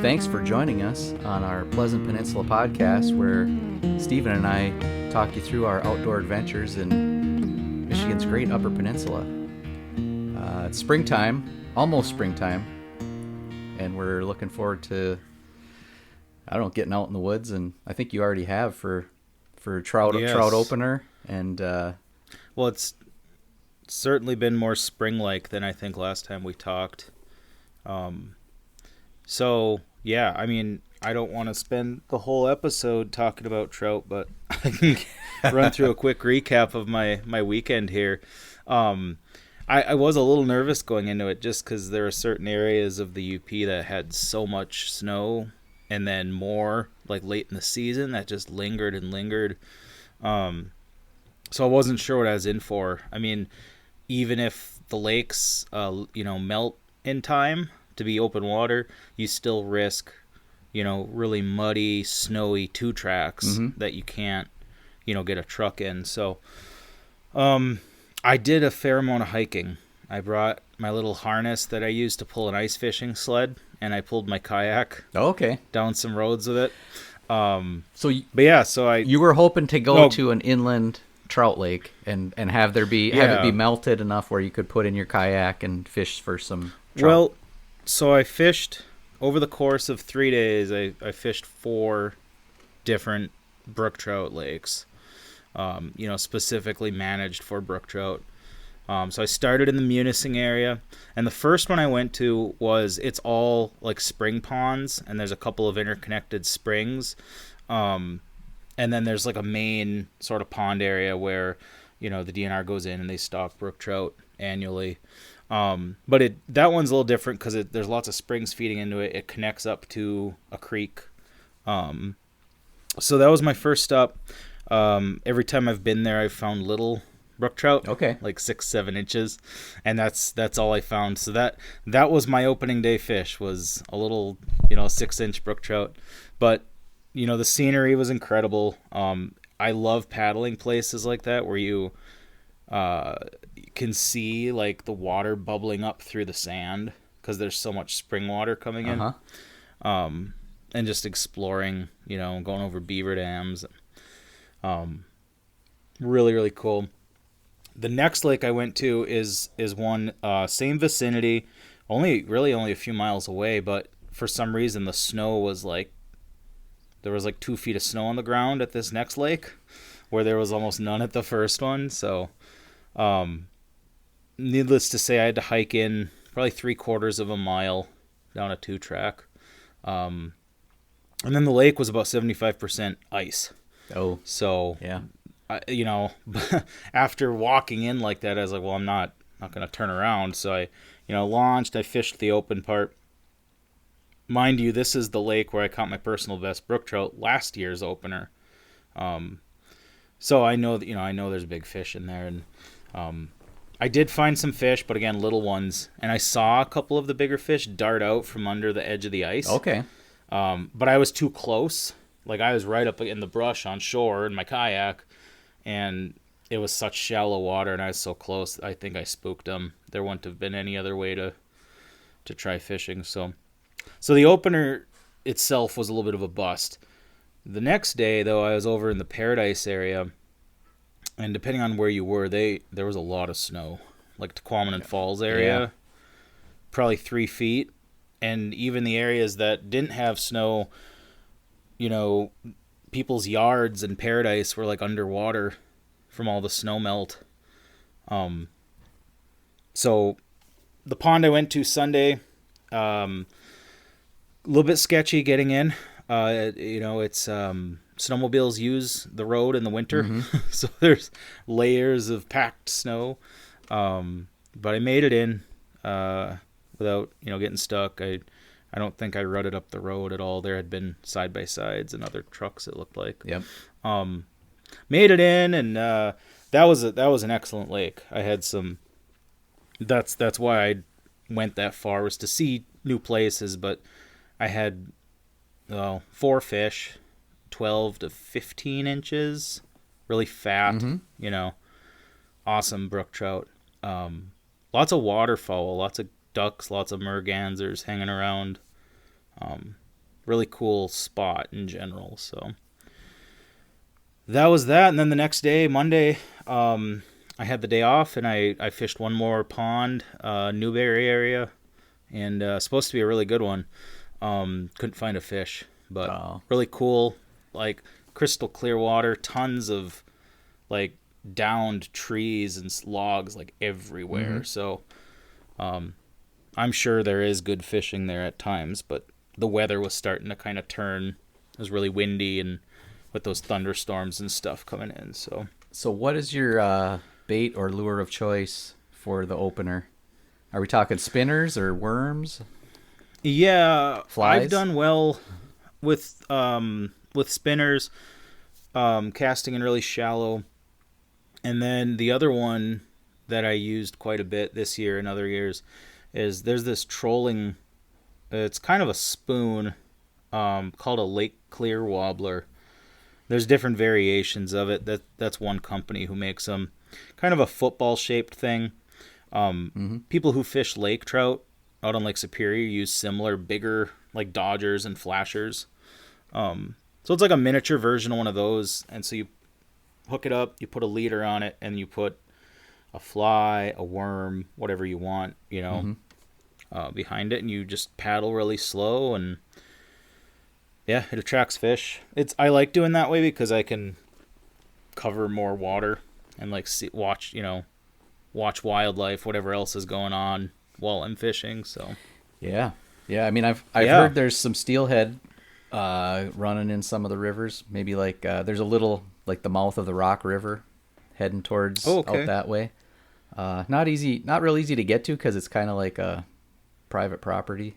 Thanks for joining us on our Pleasant Peninsula podcast, where Stephen and I talk you through our outdoor adventures in Michigan's great Upper Peninsula. It's springtime, almost springtime, and we're looking forward to, getting out in the woods, and I think you already have for trout opener, and well, it's certainly been more spring-like than I think last time we talked. So yeah, I mean, I don't want to spend the whole episode talking about trout, but I can run through a quick recap of my weekend here. I was a little nervous going into it just because there are certain areas of the UP that had so much snow, and then more like late in the season that just lingered and lingered. So I wasn't sure what I was in for. I mean, even if the lakes, melt in time to be open water, you still risk, really muddy, snowy two tracks that you can't, get a truck in. So, I did a fair amount of hiking. I brought my little harness that I used to pull an ice fishing sled, and I pulled my kayak down some roads with it. You were hoping to go to an inland trout lake and have it be melted enough where you could put in your kayak and fish for some trout. Well, so I fished over the course of 3 days. I fished 4 different brook trout lakes. Specifically managed for brook trout. So I started in the Munising area, and the first one I went to it's all like spring ponds, and there's a couple of interconnected springs. And then there's like a main sort of pond area where, the DNR goes in and they stock brook trout annually. But that one's a little different because there's lots of springs feeding into it. It connects up to a creek. So that was my first stop. Every time I've been there, I've found little brook trout, like 6-7 inches, and that's all I found. So that was my opening day fish, was a little 6-inch brook trout. But the scenery was incredible. I love paddling places like that where you can see like the water bubbling up through the sand because there's so much spring water coming in. And just exploring, going over beaver dams. Really, really cool. The next lake I went to is one same vicinity, only a few miles away, but for some reason the snow was there was 2 feet of snow on the ground at this next lake, where there was almost none at the first one. So, needless to say, I had to hike in probably 3/4 of a mile down a 2-track, and then the lake was about 75% ice. Oh, so yeah. After walking in like that, I was like, well, I'm not going to turn around. So I, launched. I fished the open part. Mind you, this is the lake where I caught my personal best brook trout last year's opener. So I know that I know there's big fish in there, and I did find some fish, but again, little ones. And I saw a couple of the bigger fish dart out from under the edge of the ice. Okay. But I was too close. Like, I was right up in the brush on shore in my kayak, and it was such shallow water, and I was so close. I think I spooked them. There wouldn't have been any other way to try fishing. So the opener itself was a little bit of a bust. The next day, though, I was over in the Paradise area, and depending on where you were, there was a lot of snow. Like Tequamanon Falls area, probably 3 feet. And even the areas that didn't have snow, people's yards in Paradise were like underwater from all the snow melt. So the pond I went to Sunday, a little bit sketchy getting in. It's snowmobiles use the road in the winter, so there's layers of packed snow. But I made it in without getting stuck. I don't think I rutted up the road at all. There had been side-by-sides and other trucks, it looked like. Yep. Made it in, and that was an excellent lake. I had some. That's why I went that far, was to see new places. But I had 4 fish, 12 to 15 inches, really fat. Awesome brook trout. Lots of waterfowl, lots of ducks, lots of mergansers hanging around. really cool spot in general. So that was that. And then the next day, Monday, I had the day off, and I fished one more pond, Newberry area, and supposed to be a really good one. Couldn't find a fish, but really cool, like crystal clear water, tons of like downed trees and logs like everywhere. Mm-hmm. So I'm sure there is good fishing there at times, but the weather was starting to kind of turn. It was really windy and with those thunderstorms and stuff coming in. So what is your bait or lure of choice for the opener? Are we talking spinners or worms? yeah, Flies? I've done well with spinners, casting in really shallow. And then the other one that I used quite a bit this year and other years is there's this trolling. It's kind of a spoon called a Lake Clear Wobbler. There's different variations of it. That's one company who makes them. Kind of a football-shaped thing. People who fish lake trout out on Lake Superior use similar, bigger, like Dodgers and Flashers. So it's like a miniature version of one of those. And so you hook it up, you put a leader on it, and you put a fly, a worm, whatever you want, behind it, and you just paddle really slow, and yeah, it attracts fish. I like doing that way because I can cover more water and like watch wildlife, whatever else is going on while I'm fishing. So Yeah. I mean, I've heard there's some steelhead running in some of the rivers. Maybe like there's a little like the mouth of the Rock River heading towards out that way. Not real easy to get to because it's kind of like a private property.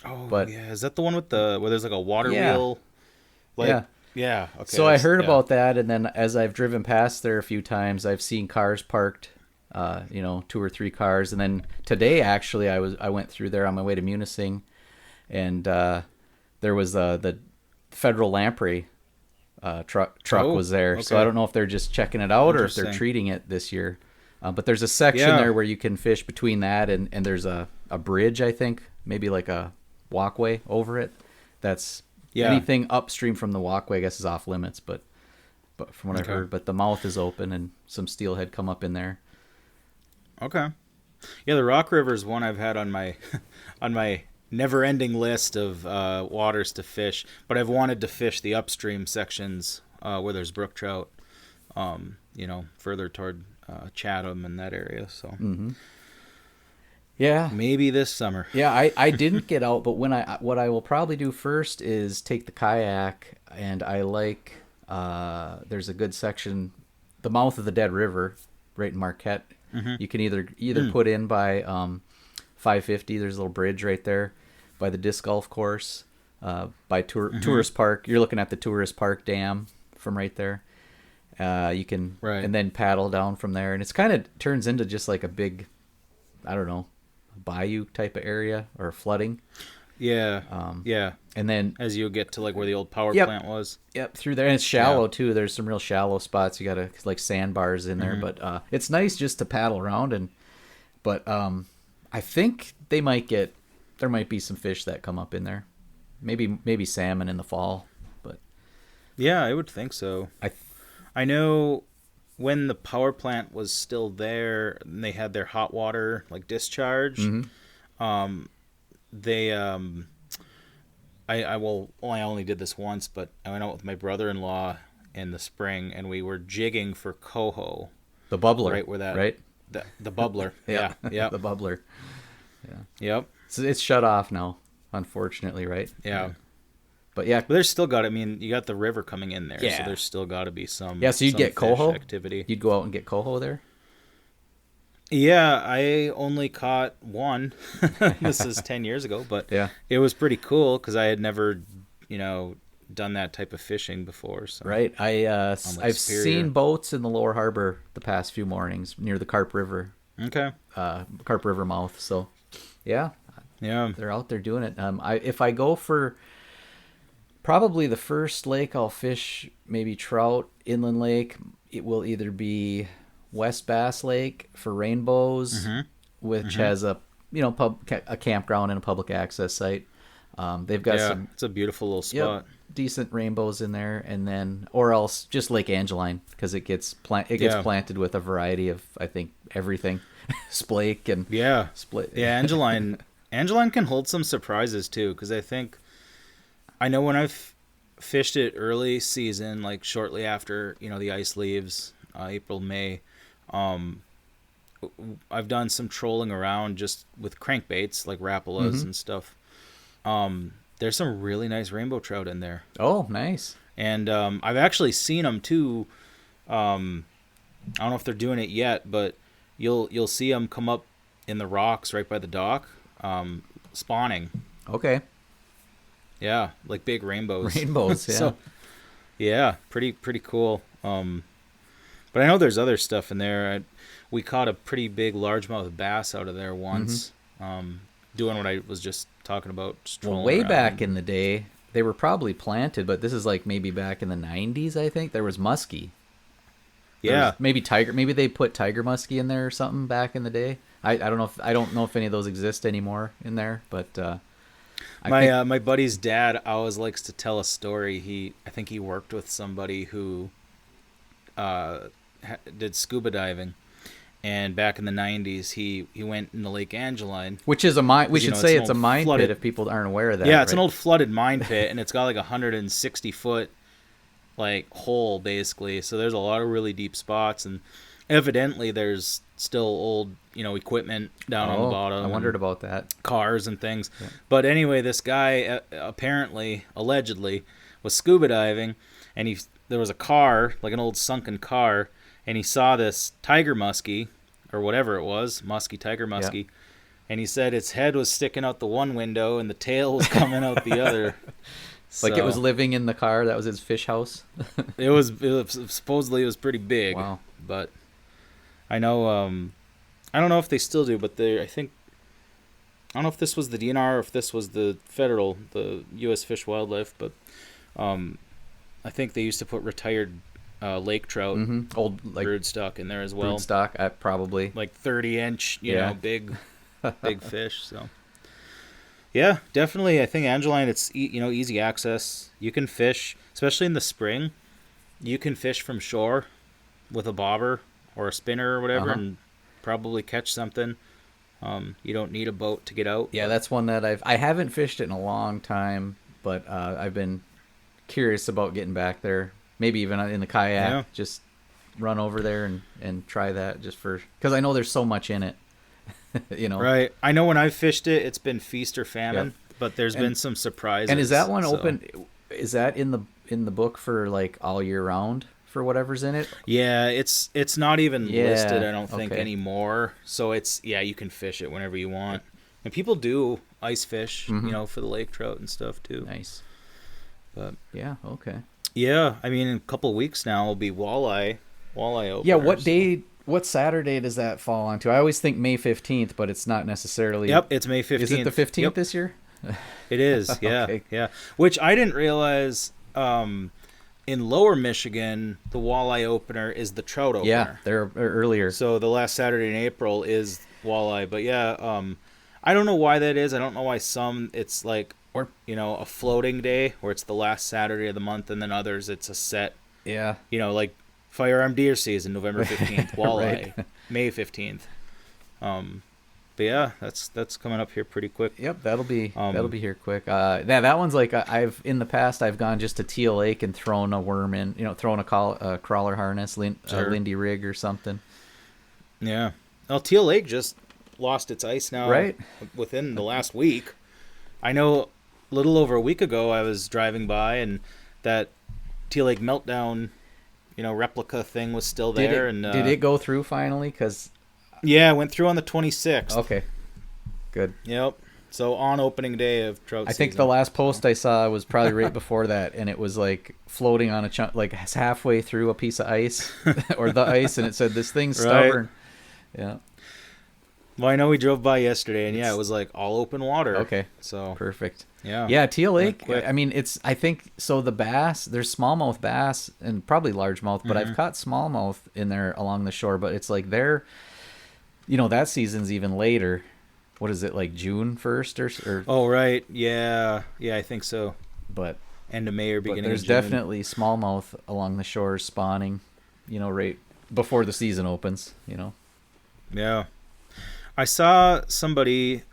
Oh, but yeah, is that the one with where there's like a water wheel? Like, yeah. Okay. So I heard about that, and then as I've driven past there a few times, I've seen cars parked. 2 or 3 cars, and then today actually I went through there on my way to Munising, and there was the Federal Lamprey truck was there. Okay. So I don't know if they're just checking it out or if they're treating it this year. But there's a section there where you can fish between that and there's a bridge, I think, maybe like a walkway over it. That's anything upstream from the walkway, I guess, is off limits. But from what I've heard, but the mouth is open and some steelhead come up in there. Okay. Yeah, the Rock River is one I've had on my never-ending list of waters to fish, but I've wanted to fish the upstream sections where there's brook trout, further toward Chatham and that area. So yeah, maybe this summer. Yeah, I didn't get out, but what I will probably do first is take the kayak, and I like there's a good section, the mouth of the Dead River, right in Marquette. You can either put in by 550. There's a little bridge right there by the disc golf course, by Tourist Park. You're looking at the Tourist Park Dam from right there. You can and then paddle down from there, and it's kind of turns into just like a big, I don't know, bayou type of area or flooding. Yeah. And then as you get to like where the old power plant was. Yep, through there. And it's shallow too. There's some real shallow spots. You got to like sandbars in there, but it's nice just to paddle around but I think there might be some fish that come up in there. Maybe salmon in the fall, but yeah, I would think so. I know when the power plant was still there and they had their hot water like discharge, they I only did this once, but I went out with my brother-in-law in the spring and we were jigging for coho. The bubbler. Right where that right? The bubbler. Yeah. The bubbler. Yeah. Yep. So it's shut off now, unfortunately, right? Yeah. But yeah. But there's still you got the river coming in there, yeah. So there's still got to be some so you'd get coho activity. You'd go out and get coho there? Yeah, I only caught one. This is 10 years ago, but it was pretty cool because I had never, done that type of fishing before. So. Right. I've seen boats in the lower harbor the past few mornings near the Carp River. Okay. Carp River mouth. So, yeah, they're out there doing it. If I go for probably the first lake I'll fish, maybe trout, inland lake, it will either be West Bass Lake for rainbows, which has a campground and a public access site, They've got some it's a beautiful little spot. decent rainbows in there, and then or else just Lake Angeline because it gets planted with a variety of, I think, everything, splake and split. Yeah, Angeline can hold some surprises too, because I know when I've fished it early season, like shortly after the ice leaves, April, May. I've done some trolling around just with crankbaits like Rapalas and stuff. There's some really nice rainbow trout in there. Oh, nice. And I've actually seen them too. I don't know if they're doing it yet, but you'll see them come up in the rocks right by the dock, spawning. Okay. Yeah, like big rainbows. Rainbows, yeah. So, yeah, pretty cool. But I know there's other stuff in there. We caught a pretty big largemouth bass out of there once, doing what I was just talking about. Well, way back in the day, they were probably planted, but this is like maybe back in the 90s, I think. There was muskie. Yeah. Maybe they put tiger muskie in there or something back in the day. I don't know if any of those exist anymore in there, but my buddy's dad always likes to tell a story. I think he worked with somebody who did scuba diving, and back in the 90s he went into Lake Angeline, which is a mine. We should say it's a mine flooded pit if people aren't aware of that. Yeah, it's an old flooded mine pit, and it's got like 160-foot like hole basically. So there's a lot of really deep spots, and evidently there's still old equipment down on the bottom. I wondered about that. Cars and things. Yeah. But anyway, this guy allegedly was scuba diving, and there was a car, like an old sunken car, and he saw this tiger muskie, or whatever it was, tiger muskie, and he said its head was sticking out the one window and the tail was coming out the other. Like it was living in the car. That was his fish house. It was supposedly it was pretty big. Wow. But I know I don't know if they still do, but I don't know if this was the DNR or if this was the U.S. Fish Wildlife, but I think they used to put retired lake trout, old like broodstock in there as well. Broodstock, probably like 30-inch, big fish. So yeah, definitely. I think Angeline, it's easy access. You can fish, especially in the spring. You can fish from shore with a bobber or a spinner or whatever, and probably catch something. You don't need a boat to get out. Yeah, that's one that I haven't fished it in a long time, but I've been curious about getting back there. Maybe even in the kayak, just run over there and try that just because I know there's so much in it. Right. I know when I've fished it, it's been feast or famine, but there's been some surprises. And is that one open? Is that in the book for like all year round for whatever's in it? Yeah, it's not even listed, I don't think, anymore. So you can fish it whenever you want. And people do ice fish, for the lake trout and stuff too. Nice. But yeah, okay. Yeah, I mean, in a couple of weeks now will be Walleye opener. Yeah, what Saturday does that fall onto? I always think May 15th, but it's not necessarily. Yep, it's May 15th. Is it the 15th this year? It is, yeah. Okay. Yeah. Which I didn't realize in Lower Michigan, the Walleye opener is the trout opener. Yeah, they're earlier. So the last Saturday in April is Walleye. But yeah, I don't know why that is. I don't know why it's like, a floating day where it's the last Saturday of the month, and then others it's a set. Yeah. Like firearm deer season, November 15th, Walleye, right. May 15th. But yeah, that's coming up here pretty quick. Yep, that'll be here quick. That one's like in the past I've gone just to Teal Lake and thrown a worm in, thrown a crawler harness, Lindy rig or something. Yeah. Well, Teal Lake just lost its ice now, right? Within the last week. I know a little over a week ago I was driving by and that Teal Lake meltdown, replica thing was still there. Did it go through finally? Yeah, it went through on the 26th. Okay, good. Yep. So on opening day of trout season. I think the last post I saw was probably right before that, and it was like floating on a chunk, like halfway through a piece of ice or the ice, and it said, "This thing's stubborn." Right. Yeah. Well, I know we drove by yesterday, and it was like all open water. Okay. So perfect. Yeah. Yeah, Teal Lake. I mean, I think so. The bass, there's smallmouth bass and probably largemouth, but I've caught smallmouth in there along the shore. But it's like that season's even later. what is it, like June 1st or Oh, right. Yeah. Yeah, I think so. but End of May or beginning there's of June. definitely smallmouth along the shores spawning, right before the season opens, Yeah. I saw somebody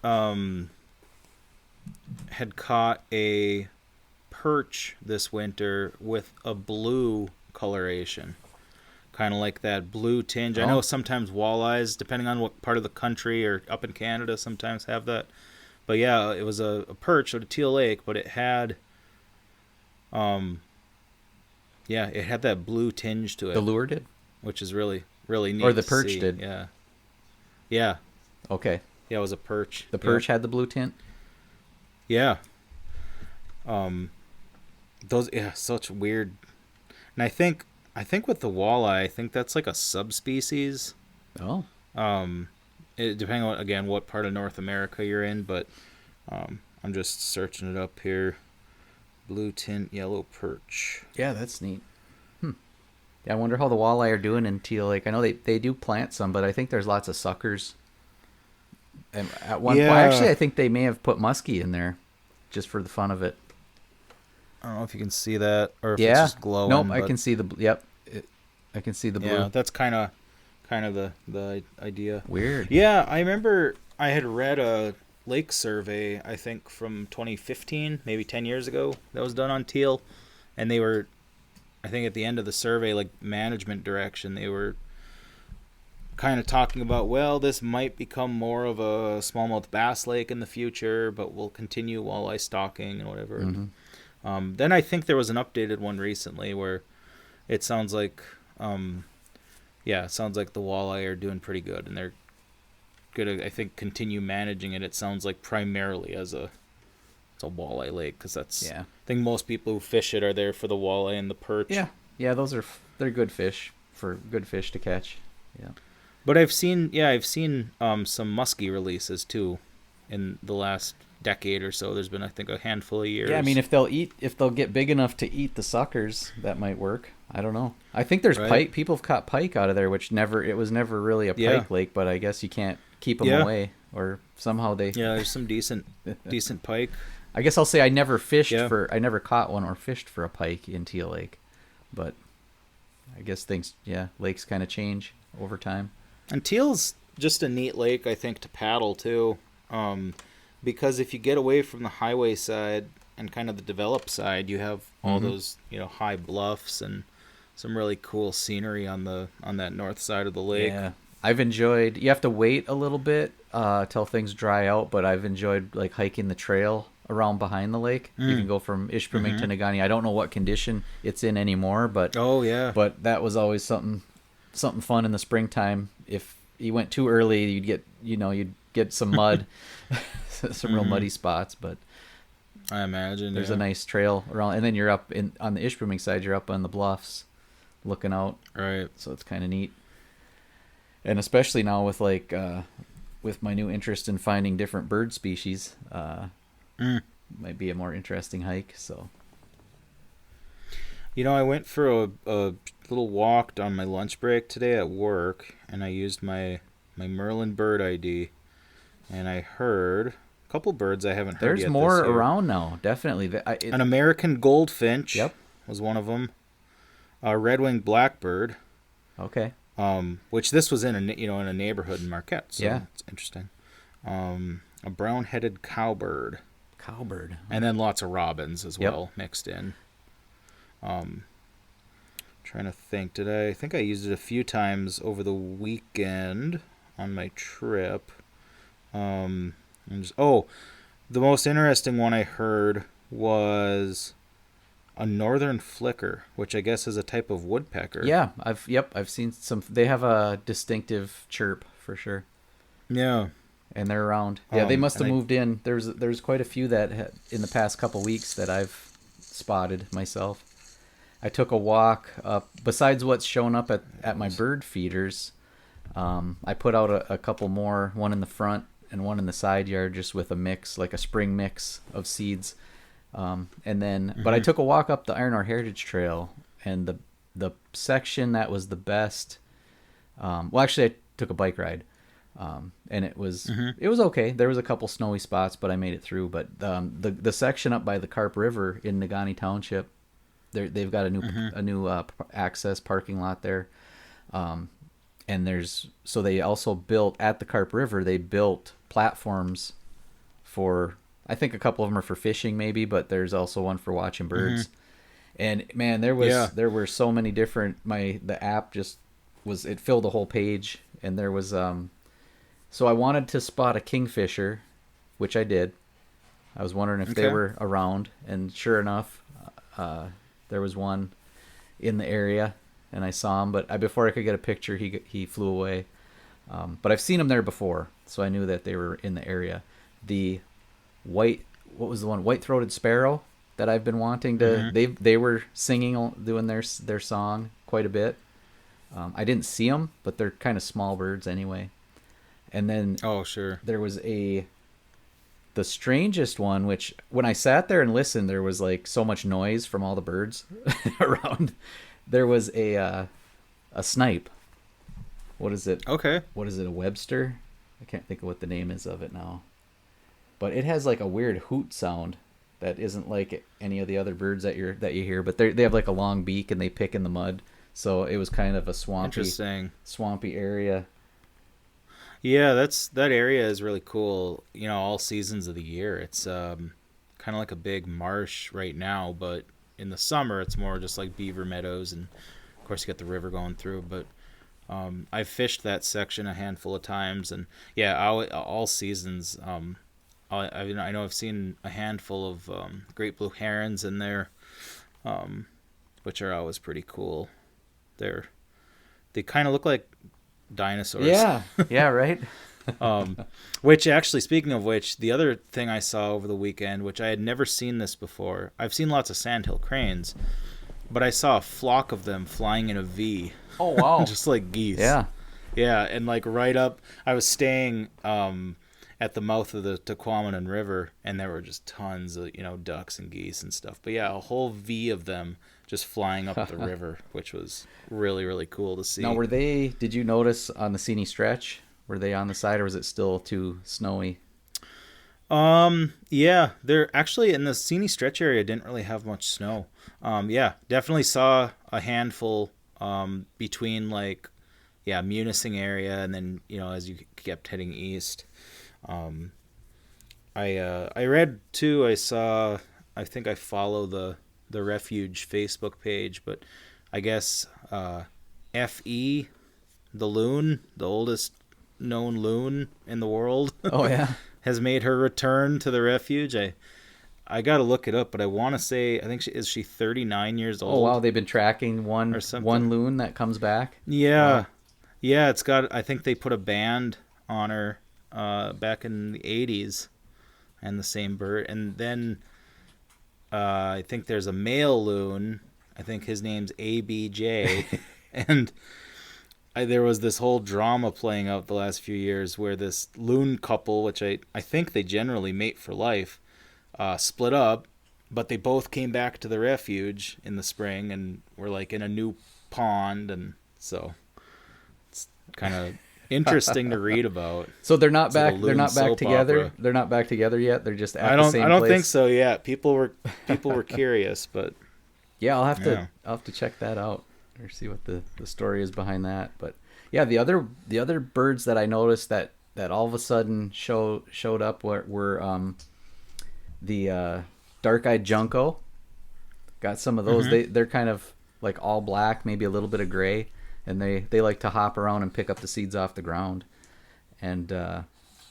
had caught a perch this winter with a blue coloration. Kind of like that blue tinge. I know sometimes walleyes, depending on what part of the country or up in Canada, sometimes have that. But yeah, it was a perch at a teal lake, but it had, it had that blue tinge to it. The lure did, which is really, really neat. or the to perch see. did. Yeah. Yeah. Okay. Yeah, it was a perch. The perch had the blue tint. Yeah. Those such weird. And I think with the walleye, I think that's like a subspecies. Oh. Depending on again what part of North America you're in, but I'm just searching it up here. Blue tint yellow perch. Yeah, that's neat. Yeah, I wonder how the walleye are doing in Teal Lake. I know they do plant some, but I think there's lots of suckers. And at one point, actually, I think they may have put muskie in there, just for the fun of it. I don't know if you can see that or if it's just glowing. Nope, I can see the. Yep, I can see the blue. Yeah, that's kind of the idea. Weird. Yeah, I remember I had read a lake survey, I think from 2015, maybe 10 years ago, that was done on teal, and they were, I think at the end of the survey, like management direction, they were kind of talking about, well, this might become more of a smallmouth bass lake in the future, but we'll continue walleye stocking and whatever. Mm-hmm. Then I think there was an updated one recently where it sounds like, it sounds like the walleye are doing pretty good, and they're gonna, I think, continue managing it. It sounds like primarily as a walleye lake, because that's, I think most people who fish it are there for the walleye and the perch. Yeah, they're good fish to catch. Yeah. But I've seen some muskie releases too in the last decade or so. There's been, I think, a handful of years. Yeah, I mean, if they'll get big enough to eat the suckers, that might work. I don't know. I think there's pike. People have caught pike out of there, it was never really a pike lake, but I guess you can't keep them away, or somehow they. Yeah, there's some decent pike. I guess I'll say I never caught one or fished for a pike in Teal Lake, but I guess lakes kind of change over time. And Teal's just a neat lake, I think, to paddle too, because if you get away from the highway side and kind of the developed side, you have all those high bluffs and some really cool scenery on that north side of the lake. Yeah, I've enjoyed. You have to wait a little bit till things dry out, but I've enjoyed like hiking the trail around behind the lake. You can go from Ishpeming to Negaunee. I don't know what condition it's in anymore, but but that was always something fun in the springtime. If you went too early, you'd get some mud, some real muddy spots. But I imagine there's a nice trail around, and then you're up on the Ishpeming side. You're up on the bluffs, looking out. Right. So it's kind of neat. And especially now with with my new interest in finding different bird species, might be a more interesting hike. So, I went for a little walk on my lunch break today at work, and I used my Merlin bird ID, and I heard a couple birds I haven't heard yet. There's more around now, definitely. An American goldfinch was one of them. A red-winged blackbird. Okay. Which this was in a neighborhood in Marquette, so it's interesting. A brown-headed cowbird. And then lots of robins as well mixed in. Trying to think, I think I used it a few times over the weekend on my trip. The most interesting one I heard was a northern flicker, which I guess is a type of woodpecker. Yeah, I've seen some. They have a distinctive chirp for sure. Yeah, and they're around. Yeah, they must have moved in. There's quite a few that in the past couple weeks that I've spotted myself. I took a walk up. Besides what's shown up at my bird feeders, I put out a couple more. One in the front and one in the side yard, just with a mix, like a spring mix of seeds. And then, but I took a walk up the Iron Ore Heritage Trail, and the section that was the best. Actually, I took a bike ride. And it was okay. There was a couple snowy spots, but I made it through. But the section up by the Carp River in Negaunee Township, they've got a new access parking lot there. And they also built at the Carp River. They built platforms for, I think a couple of them are for fishing maybe, but there's also one for watching birds. And man, there were so many different. The app it filled the whole page, and there was So I wanted to spot a kingfisher, which I did. I was wondering if they were around, and sure enough, there was one in the area, and I saw him. But before I could get a picture, he flew away. But I've seen him there before, so I knew that they were in the area. The white-throated sparrow that I've been wanting to. They were singing, doing their song quite a bit. I didn't see them, but they're kind of small birds anyway. And then there was the strangest one, which when I sat there and listened, there was like so much noise from all the birds around. There was a snipe. What is it? Okay. What is it? A Webster? I can't think of what the name is of it now. But it has like a weird hoot sound that isn't like any of the other birds that you hear. But they have like a long beak and they pick in the mud. So it was kind of a swampy area. Yeah, that area is really cool. All seasons of the year. It's kind of like a big marsh right now, but in the summer it's more just like beaver meadows, and of course you got the river going through. But I've fished that section a handful of times, and yeah, all seasons. I know I've seen a handful of great blue herons in there, which are always pretty cool. They kind of look like dinosaurs. Yeah, right. Which actually, speaking of which, the other thing I saw over the weekend, which I had never seen this before. I've seen lots of sandhill cranes, but I saw a flock of them flying in a V. Oh wow! Just like geese. Yeah, and like right up. I was staying at the mouth of the Tequamanon River, and there were just tons of ducks and geese and stuff. But yeah, a whole V of them just flying up the river, which was really, really cool to see. Now, did you notice on the Seney Stretch, were they on the side, or was it still too snowy? Yeah, they're actually in the Seney Stretch area didn't really have much snow. Yeah, definitely saw a handful between Munising area, and then as you kept heading east. I read too. I think I follow the Refuge Facebook page, but I guess F.E. the loon, the oldest known loon in the world, has made her return to the Refuge. I got to look it up, but I want to say, I think is she 39 years old? Oh wow, they've been tracking one loon that comes back. Yeah. Wow. Yeah, it's got, I think they put a band on her back in the 80s, and the same bird. And then I think there's a male loon. I think his name's ABJ. And there was this whole drama playing out the last few years where this loon couple, which I think they generally mate for life, split up, but they both came back to the Refuge in the spring and were like in a new pond. And so it's kind of interesting to read about. So they're not back. They're not back together. Opera. They're not back together yet. They're just at the same place. I don't think so yet. People were curious, but yeah, I'll have to check that out or see what the story is behind that. But yeah, the other birds that I noticed that all of a sudden showed up were the dark-eyed junco. Got some of those. They're kind of like all black, maybe a little bit of gray. And they like to hop around and pick up the seeds off the ground. And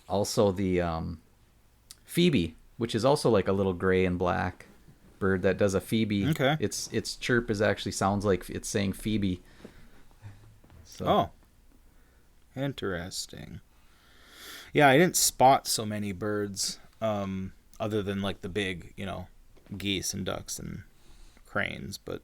also the phoebe, which is also like a little gray and black bird that does a phoebe. Okay. Its chirp sounds like it's saying phoebe. So. Oh, interesting. Yeah, I didn't spot so many birds other than like the big, geese and ducks and cranes, but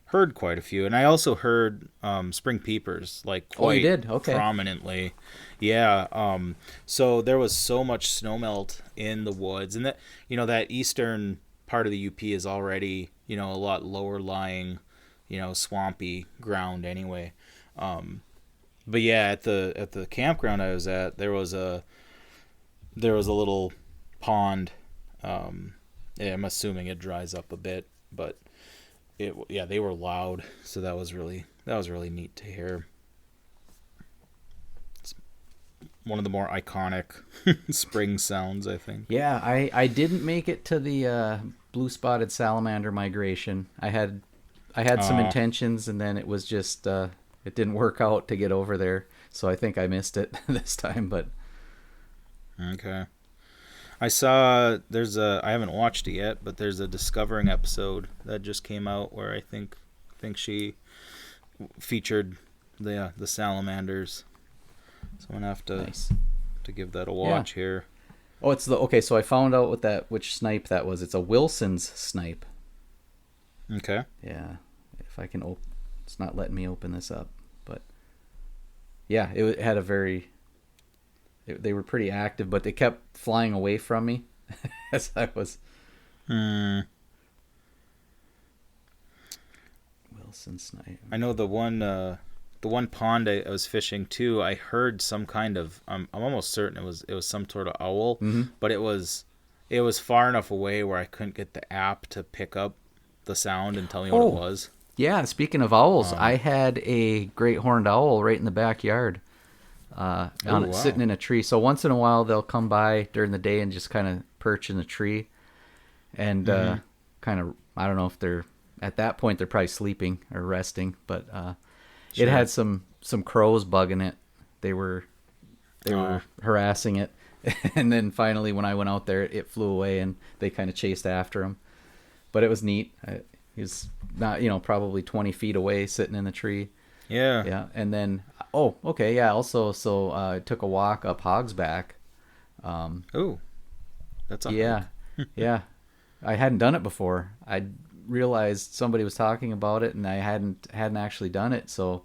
heard quite a few. And I also heard spring peepers quite prominently. Yeah. So there was so much snowmelt in the woods, and that eastern part of the UP is already a lot lower lying, swampy ground anyway. But yeah, at the campground I was at, there was a little pond. Yeah, I'm assuming it dries up a bit, but they were loud, so that was really neat to hear. It's one of the more iconic spring sounds, I think. Yeah, I didn't make it to the blue spotted salamander migration. I had some intentions, and then it was just it didn't work out to get over there, so I think I missed it this time. But okay, I saw I haven't watched it yet, but there's a Discovering episode that just came out where I think she featured the salamanders. So I'm gonna have to give that a watch here. Oh, it's okay. So I found out which snipe that was. It's a Wilson's snipe. Okay. Yeah, if I can it's not letting me open this up, but yeah, it had they were pretty active, but they kept flying away from me as I was. Wilson snipe. I know the one pond I was fishing too. I heard some kind of. I'm almost certain it was some sort of owl, but it was far enough away where I couldn't get the app to pick up the sound and tell me what it was. Yeah, speaking of owls, I had a great horned owl right in the backyard, sitting in a tree. So once in a while they'll come by during the day and just kind of perch in the tree, and kind of, I don't know if they're at that point they're probably sleeping or resting, but it had some crows bugging it. They were harassing it, and then finally when I went out there, it flew away and they kind of chased after him. But it was neat. He was not, probably 20 feet away, sitting in the tree. Yeah. Yeah. And then, okay, yeah. Also, so I took a walk up Hogsback. That's a yeah, yeah. I hadn't done it before. I realized somebody was talking about it, and I hadn't actually done it. So,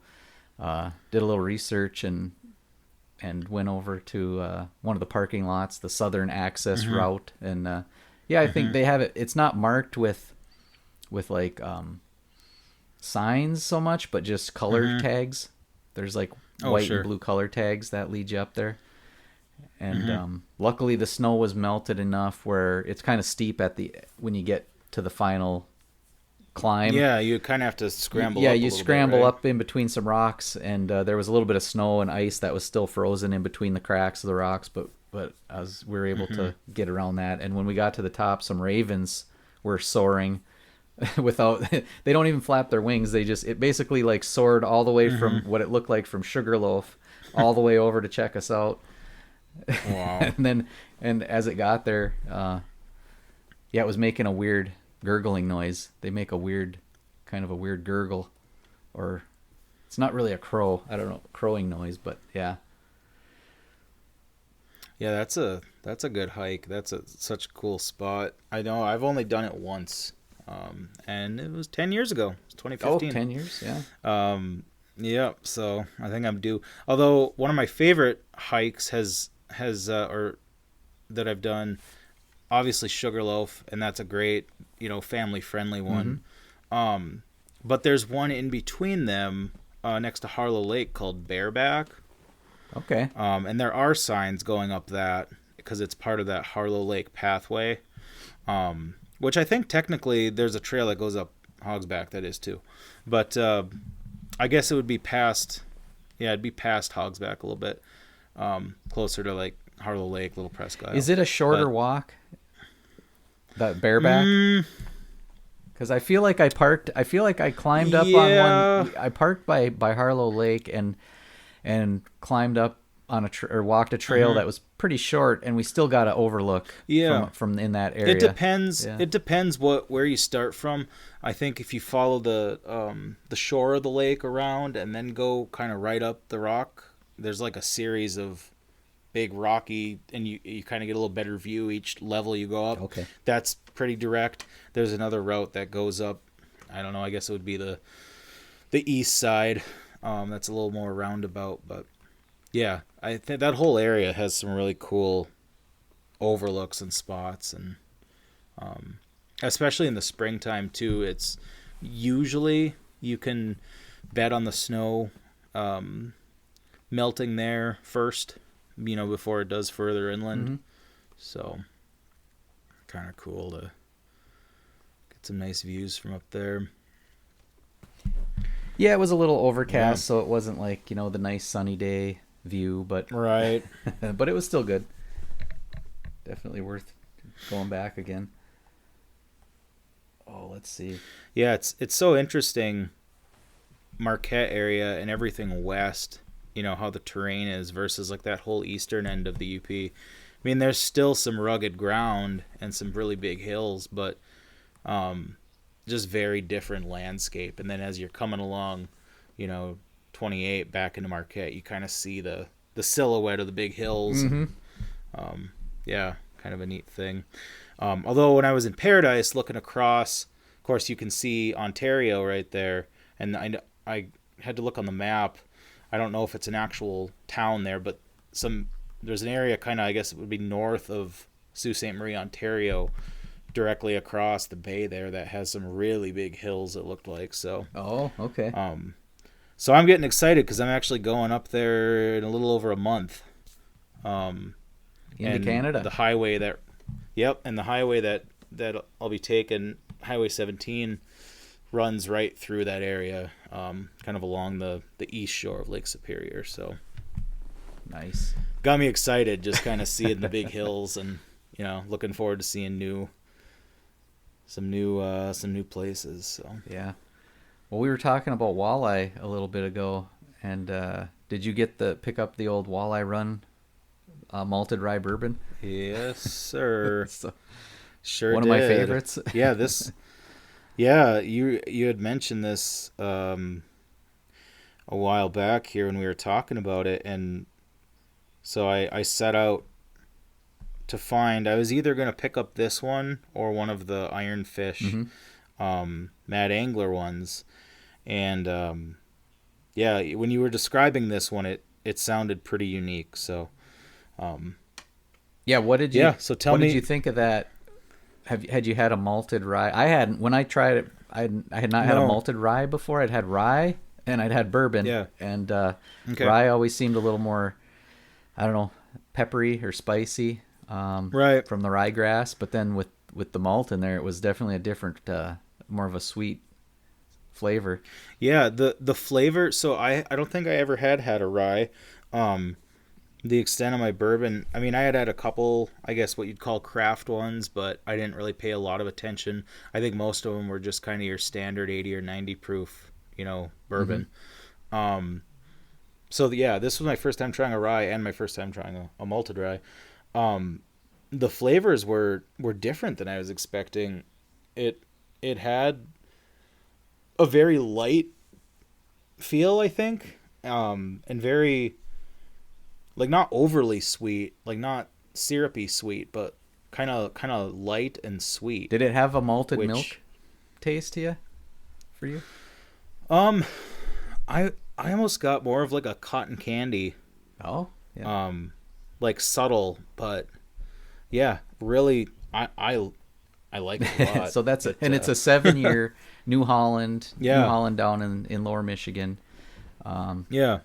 did a little research and went over to one of the parking lots, the Southern Access route, and I think they have it. It's not marked with like signs so much, but just color tags. There's like white and blue color tags that lead you up there. And luckily the snow was melted enough where it's kind of steep when you get to the final climb. Yeah, you kind of have to scramble. Yeah, you scramble up in between some rocks, and there was a little bit of snow and ice that was still frozen in between the cracks of the rocks, but we were able to get around that. And when we got to the top, some ravens were soaring without, they don't even flap their wings. It basically like soared all the way from what it looked like from Sugarloaf all the way over to check us out. Wow. and as it got there, it was making a weird gurgling noise. They make a weird gurgle, or it's not really a crow. I don't know, crowing noise, but yeah. Yeah, that's a good hike. That's such a cool spot. I know I've only done it once, and it was 10 years ago. It was 2015. 10 years, yeah. Yeah, so I think I'm due. Although one of my favorite hikes has or that I've done, obviously Sugarloaf, and that's a great, family friendly one. But there's one in between them, next to Harlow Lake, called Bareback. Okay. And there are signs going up that because it's part of that Harlow Lake pathway, which I think technically there's a trail that goes up Hogsback that is too. But I guess it would be past, it'd be past Hogsback a little bit, closer to like Harlow Lake, Little Presque Isle. Is it a shorter walk? That Bareback? Because I feel like I climbed up on one. I parked by Harlow Lake and climbed up on or walked a trail that was pretty short, and we still got to overlook from in that area. It depends. Yeah. It depends where you start from. I think if you follow the shore of the lake around and then go kind of right up the rock, there's like a series of big rocky, and you kind of get a little better view each level you go up. Okay. That's pretty direct. There's another route that goes up, I don't know, I guess it would be the east side. That's a little more roundabout, but yeah, I think that whole area has some really cool overlooks and spots, and especially in the springtime too. It's usually you can bet on the snow melting there first, before it does further inland. Mm-hmm. So kind of cool to get some nice views from up there. Yeah, it was a little overcast, so it wasn't like, the nice sunny day view, but Right. but it was still good. Definitely worth going back again. Oh, let's see. Yeah, it's so interesting, Marquette area and everything west, how the terrain is versus like that whole eastern end of the UP. I mean, there's still some rugged ground and some really big hills, but just very different landscape. And then as you're coming along, 28 back into Marquette, you kind of see the silhouette of the big hills. Mm-hmm. Yeah, kind of a neat thing. Although when I was in Paradise looking across, of course, you can see Ontario right there. And I had to look on the map. I don't know if it's an actual town there, but there's an area kind of, I guess it would be north of Sault Ste. Marie, Ontario, directly across the bay there that has some really big hills, it looked like. So, oh, okay. So I'm getting excited because I'm actually going up there in a little over a month. Into Canada. The highway and the highway that I'll be taking, Highway 17, runs right through that area, kind of along the east shore of Lake Superior. So nice. Got me excited just kind of seeing the big hills and, looking forward to seeing some new places. So yeah. Well, we were talking about walleye a little bit ago, and did you pick up the old Walleye Run malted rye bourbon? Yes, sir. So, sure one did. of my favorites. Yeah, you had mentioned this a while back here when we were talking about it, and so I set out to find. I was either going to pick up this one or one of the Iron Fish Mad Angler ones, and when you were describing this one, it sounded pretty unique. So yeah, what did you? Yeah, so tell me, what did you think of that? Had you had a malted rye? I hadn't. When I tried it, I had not had a malted rye before. I'd had rye and I'd had bourbon. Yeah. And rye always seemed a little more, I don't know, peppery or spicy. Right. From the ryegrass, but then with the malt in there, it was definitely a different, more of a sweet flavor. Yeah, the flavor. So I don't think I ever had a rye. The extent of my bourbon, I mean, I had a couple, I guess what you'd call craft ones, but I didn't really pay a lot of attention. I think most of them were just kind of your standard 80 or 90 proof, bourbon. Mm-hmm. So yeah, this was my first time trying a rye and my first time trying a malted rye. The flavors were different than I was expecting. It had a very light feel, I think, and very, like, not overly sweet, like not syrupy sweet, but kind of light and sweet. Did it have a malted milk taste to you? For you? I almost got more of like a cotton candy. Oh, yeah. Like subtle, but yeah, really, I like it a lot. So that's it, and it's a 7-year New Holland down in Lower Michigan. Yeah.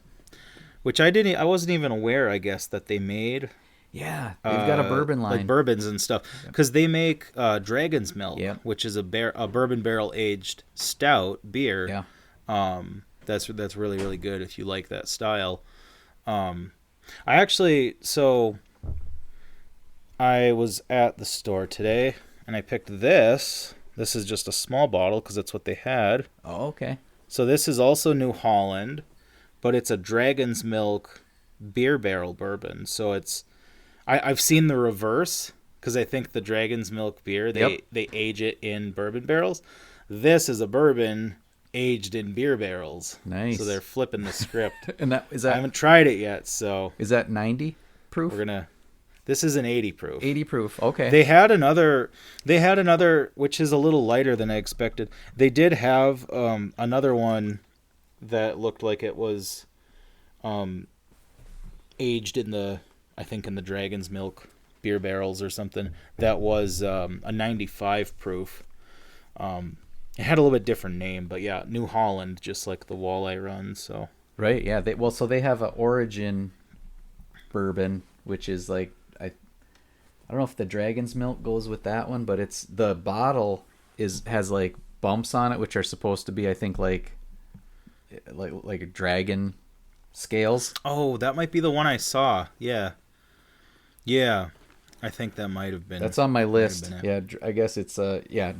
Which I wasn't even aware, I guess, that they made. Yeah, they've got a bourbon line. Like bourbons and stuff. Because they make Dragon's Milk, which is a bourbon barrel aged stout beer. Yeah. That's really, really good if you like that style. I was at the store today, and I picked this. This is just a small bottle because that's what they had. Oh, okay. So this is also New Holland, but it's a Dragon's Milk beer barrel bourbon. So I've seen the reverse because I think the Dragon's Milk beer, they age it in bourbon barrels. This is a bourbon aged in beer barrels. Nice. So they're flipping the script. And I haven't tried it yet, so. Is that 90 proof? This is an 80 proof. 80 proof. Okay. They had another which is a little lighter than I expected. They did have another one that looked like it was aged in the Dragon's Milk beer barrels or something. That was a 95 proof. It had a little bit different name, but yeah, New Holland, just like the Walleye Run. So Right. Yeah. So they have a origin bourbon, which is like I don't know if the dragon's milk goes with that one, but it's the bottle has like bumps on it, which are supposed to be, I think, like a dragon scales. Oh, that might be the one I saw. Yeah. Yeah. I think that might have been. That's on my list. It. Yeah, I guess it's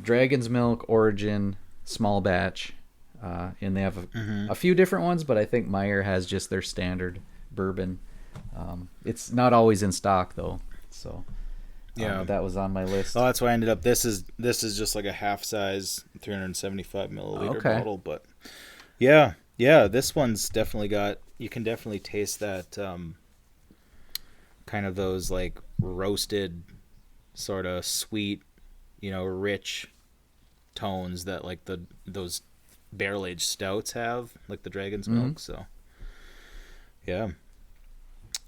dragon's milk origin small batch, and they have a few different ones, but I think Meyer has just their standard bourbon. It's not always in stock though, so but that was on my list. Oh, that's why I ended up. This is just like a half size 375 milliliter bottle, but yeah, this one's definitely got. You can definitely taste that. Kind of those like roasted, sort of sweet, rich tones that like those barrel aged stouts have, like the Dragon's Milk. So, yeah,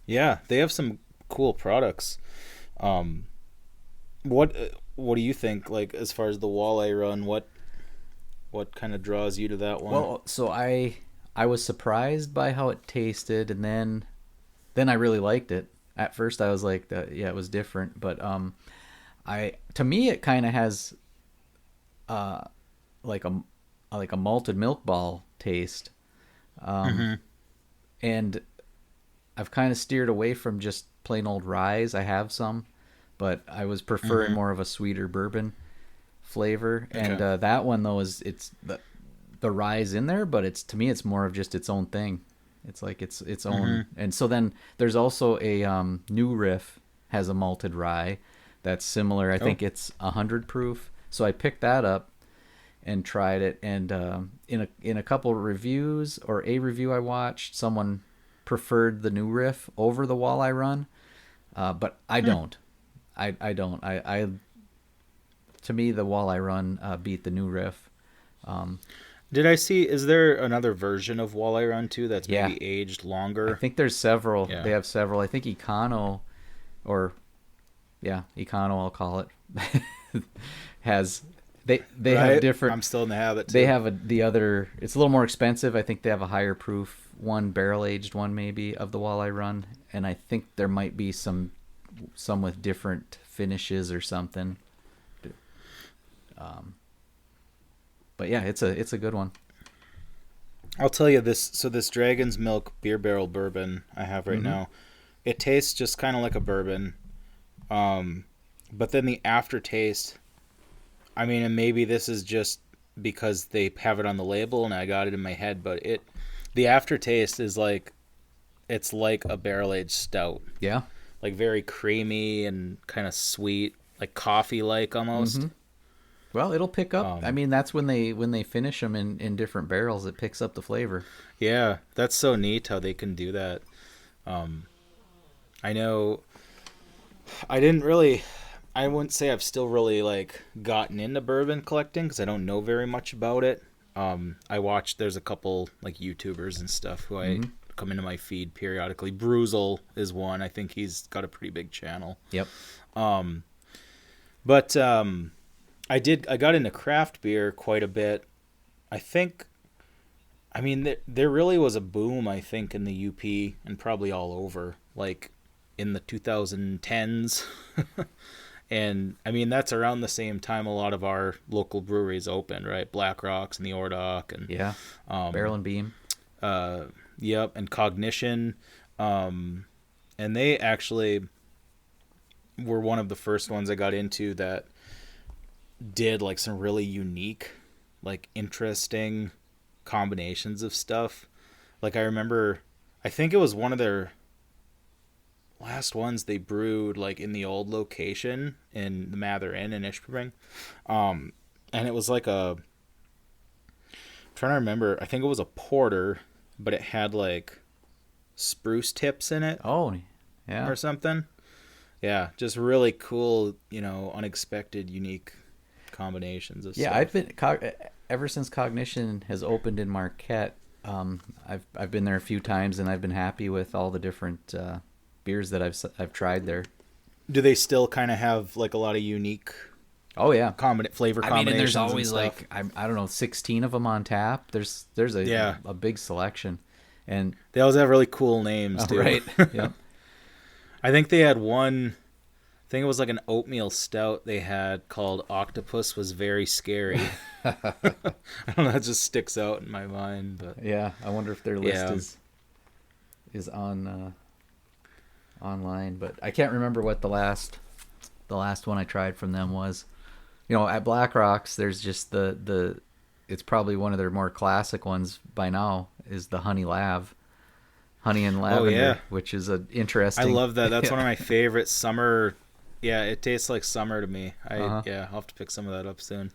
they have some cool products. What do you think? Like as far as the Walleye run, what kind of draws you to that one? Well, so I was surprised by how it tasted, and then I really liked it. At first, I was like, it was different, but to me, it kind of has like a malted milk ball taste, and I've kind of steered away from just plain old rye. I have some, but I was preferring more of a sweeter bourbon flavor, and that one though it's the rye's in there, but to me it's more of just its own thing. It's like its own. And so then there's also a New Riff has a malted rye that's similar. I think it's 100 proof. So I picked that up and tried it. And in a couple of reviews, or a review I watched, someone preferred the New Riff over the Walleye run. But I don't. I don't. To me, the Walleye run beat the New Riff. Did I see? Is there another version of Walleye Run too that's maybe aged longer? I think there's several. Yeah. They have several. I think Econo, I'll call it, has they have different. I'm still in the habit. They have the other. It's a little more expensive. I think they have a higher proof one, barrel aged one maybe of the Walleye Run, and I think there might be some with different finishes or something. But yeah, it's a good one. I'll tell you this. So this Dragon's Milk beer barrel bourbon I have right now, it tastes just kind of like a bourbon. But then the aftertaste, I mean, and maybe this is just because they have it on the label and I got it in my head, but the aftertaste is like, it's like a barrel aged stout. Yeah. Like very creamy and kind of sweet, like coffee like almost. Mm-hmm. Well, it'll pick up. I mean, that's when they finish them in different barrels. It picks up the flavor. Yeah, that's so neat how they can do that. I know. I wouldn't say I've still really like gotten into bourbon collecting because I don't know very much about it. I watched. There's a couple like YouTubers and stuff who I come into my feed periodically. Bruzel is one. I think he's got a pretty big channel. Yep. But I got into craft beer quite a bit. I mean, there really was a boom, I think, in the UP and probably all over, like in the 2010s. And I mean, that's around the same time a lot of our local breweries opened, right? Black Rocks and the Ordock and Barrel and Beam. Yep, and Cognition. And they actually were one of the first ones I got into that did like some really unique, like interesting combinations of stuff. Like I remember, I think it was one of their last ones they brewed like in the old location in the Mather Inn in Ishpeming. And it was like I'm trying to remember, I think it was a porter, but it had like spruce tips in it. Oh, yeah. Or something. Yeah, just really cool, unexpected, unique combinations of stuff. Yeah, I've been ever since Cognition has opened in Marquette. I've been there a few times and I've been happy with all the different beers that I've tried there. Do they still kind of have like a lot of unique? Oh yeah, flavor combinations. I mean, and there's always like I don't know, 16 of them on tap. There's a big selection, And they always have really cool names too. right. Yep. I think they had one. I think it was like an oatmeal stout they had called Octopus was very scary. I don't know, that just sticks out in my mind. But Yeah, I wonder if their list is on online, but I can't remember what the last one I tried from them was. You know, at Black Rocks, there's just the it's probably one of their more classic ones by now is the Honey and Lavender, which is an interesting. I love that. That's one of my favorite summer. Yeah, it tastes like summer to me. I'll have to pick some of that up soon.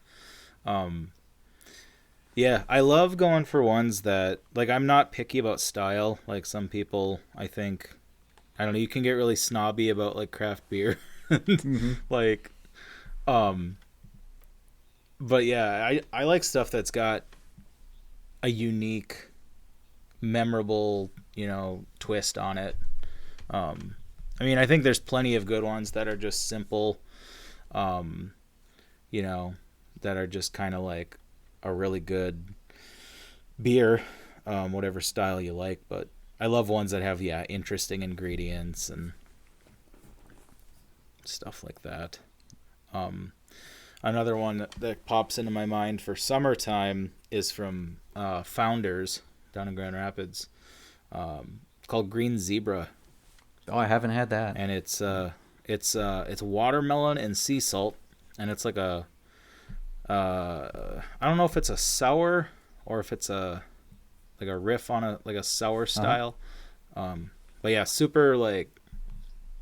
Yeah, I love going for ones that, like, I'm not picky about style. Like some people, I think, I don't know, you can get really snobby about like craft beer. Like, but yeah, I like stuff that's got a unique, memorable, twist on it. I mean, I think there's plenty of good ones that are just simple, that are just kind of like a really good beer, whatever style you like. But I love ones that have, interesting ingredients and stuff like that. Another one that pops into my mind for summertime is from Founders down in Grand Rapids. It's called Green Zebra. Oh, I haven't had that. And it's watermelon and sea salt, and it's like I don't know if it's a sour or if it's a riff on a sour style. But yeah, super, like,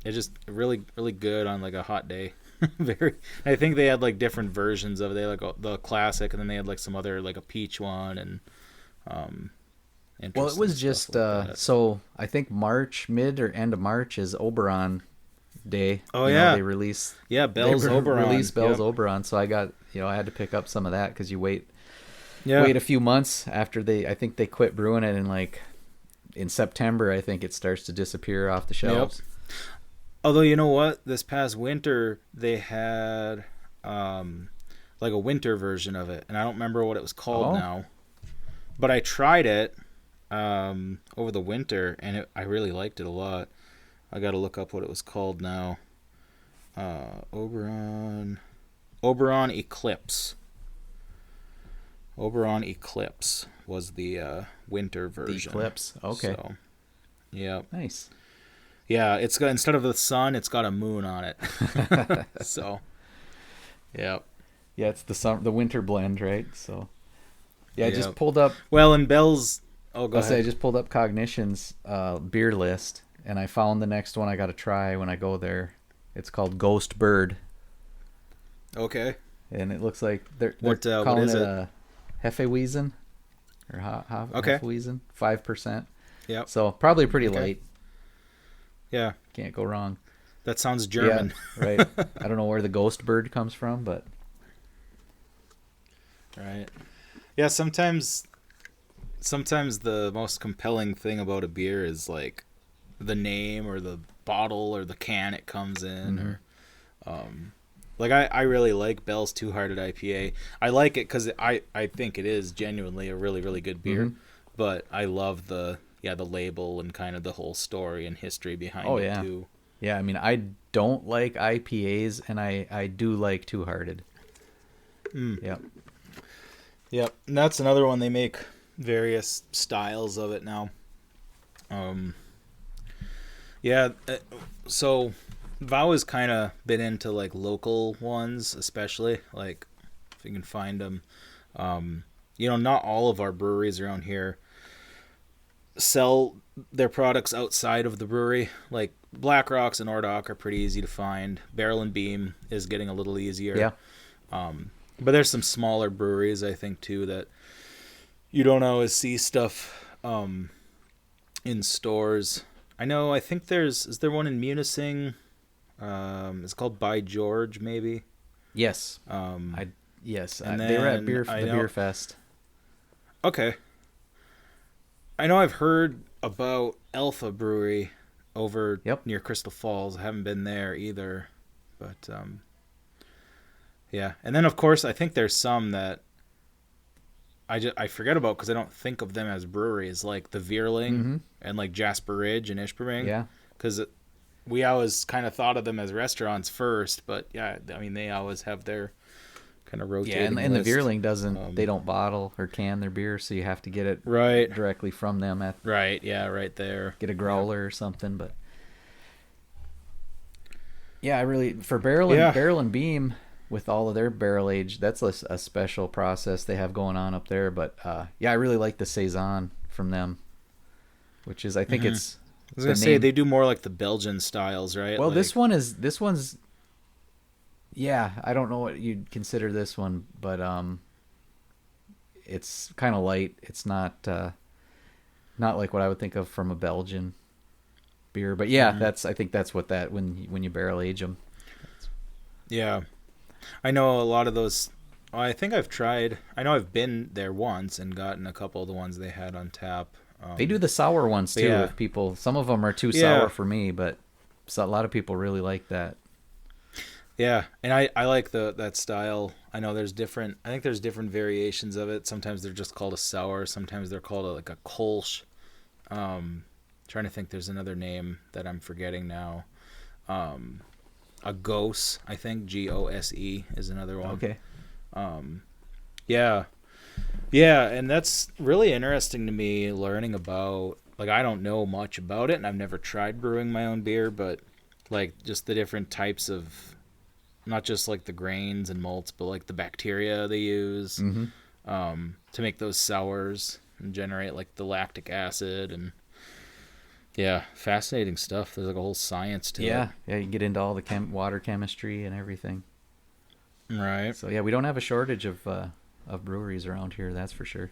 it's just really, really good on like a hot day. I think they had like different versions of it. They had like the classic, and then they had like some other, like a peach one, and well, it was just like so I think mid or end of March is Oberon Day. Oh, yeah. They release Bell's Oberon. Release Bell's Oberon, so I got I had to pick up some of that because you wait a few months after I think they quit brewing it, and like in September I think it starts to disappear off the shelves. Yep. Although, you know what? This past winter, they had like a winter version of it, and I don't remember what it was called now. But I tried it over the winter, and I really liked it a lot. I got to look up what it was called now. Oberon Eclipse. Oberon Eclipse was the winter version. The Eclipse, okay. So, yeah. Nice. Yeah, it's got, instead of the sun, it's got a moon on it. So, yeah. Yeah, it's the winter blend, right? So, yeah, I just pulled up. Well, and Bell's. Oh, go ahead. I just pulled up Cognition's beer list, and I found the next one I got to try when I go there. It's called Ghost Bird. Okay. And it looks like they're what calling is it it? A Hefeweizen or Hefeweizen, 5%. Yeah. So probably pretty light. Yeah. Can't go wrong. That sounds German. Yeah, right. I don't know where the Ghost Bird comes from, but. Right. Yeah, sometimes the most compelling thing about a beer is like the name or the bottle or the can it comes in. Or like I really like Bell's Two Hearted IPA. I like it because I think it is genuinely a really, really good beer. But I love the label and kind of the whole story and history behind it too. Yeah, I mean, I don't like IPAs, and I do like Two Hearted. Yep. Yep, and that's another one. They make various styles of it now. So Vow has kind of been into like local ones, especially like if you can find them. Not all of our breweries around here sell their products outside of the brewery. Like Black Rocks and Ordock are pretty easy to find. Barrel and Beam is getting a little easier. Yeah. But there's some smaller breweries, I think, too, that you don't always see stuff in stores. I think is there one in Munising? It's called By George, maybe. Yes. Yes. They were at Beer Fest. Okay. I know I've heard about Alpha Brewery over near Crystal Falls. I haven't been there either, but yeah. And then of course I think there's some that I forget about because I don't think of them as breweries like the Veerling and like Jasper Ridge and Ishpeming. Yeah. Because we always kind of thought of them as restaurants first, but yeah, I mean they always have their kind of rotating. Yeah, and the list. Veerling doesn't. They don't bottle or can their beer, so you have to get it right directly from them. Right. Yeah. Right there. Get a growler or something, but yeah, I really for barrel and beam with all of their barrel age. That's a special process they have going on up there. But yeah, I really like the saison from them, which is I think it's. I was gonna say they do more like the Belgian styles, right? Well, like, this one's. Yeah, I don't know what you'd consider this one, but it's kind of light. It's not like what I would think of from a Belgian beer. But yeah, I think that's what that when you barrel age them. Yeah, I know a lot of those. I think I've tried. I know I've been there once and gotten a couple of the ones they had on tap. They do the sour ones too. Yeah. If people, some of them are too Yeah. sour for me, but a lot of people really like that. Yeah, and I like that style. I know there's different. I think there's different variations of it. Sometimes they're just called a sour. Sometimes they're called like a Kolsch. Trying to think. There's another name that I'm forgetting now. A Gose, I think Gose is another one. Okay. Yeah, and that's really interesting to me learning about. Like I don't know much about it, and I've never tried brewing my own beer, but like just the different types of. Not just like the grains and malts, but like the bacteria they use to make those sours and generate like the lactic acid and yeah, fascinating stuff. There's like a whole science to it. Yeah, you get into all the water chemistry and everything. Right. So yeah, we don't have a shortage of breweries around here. That's for sure.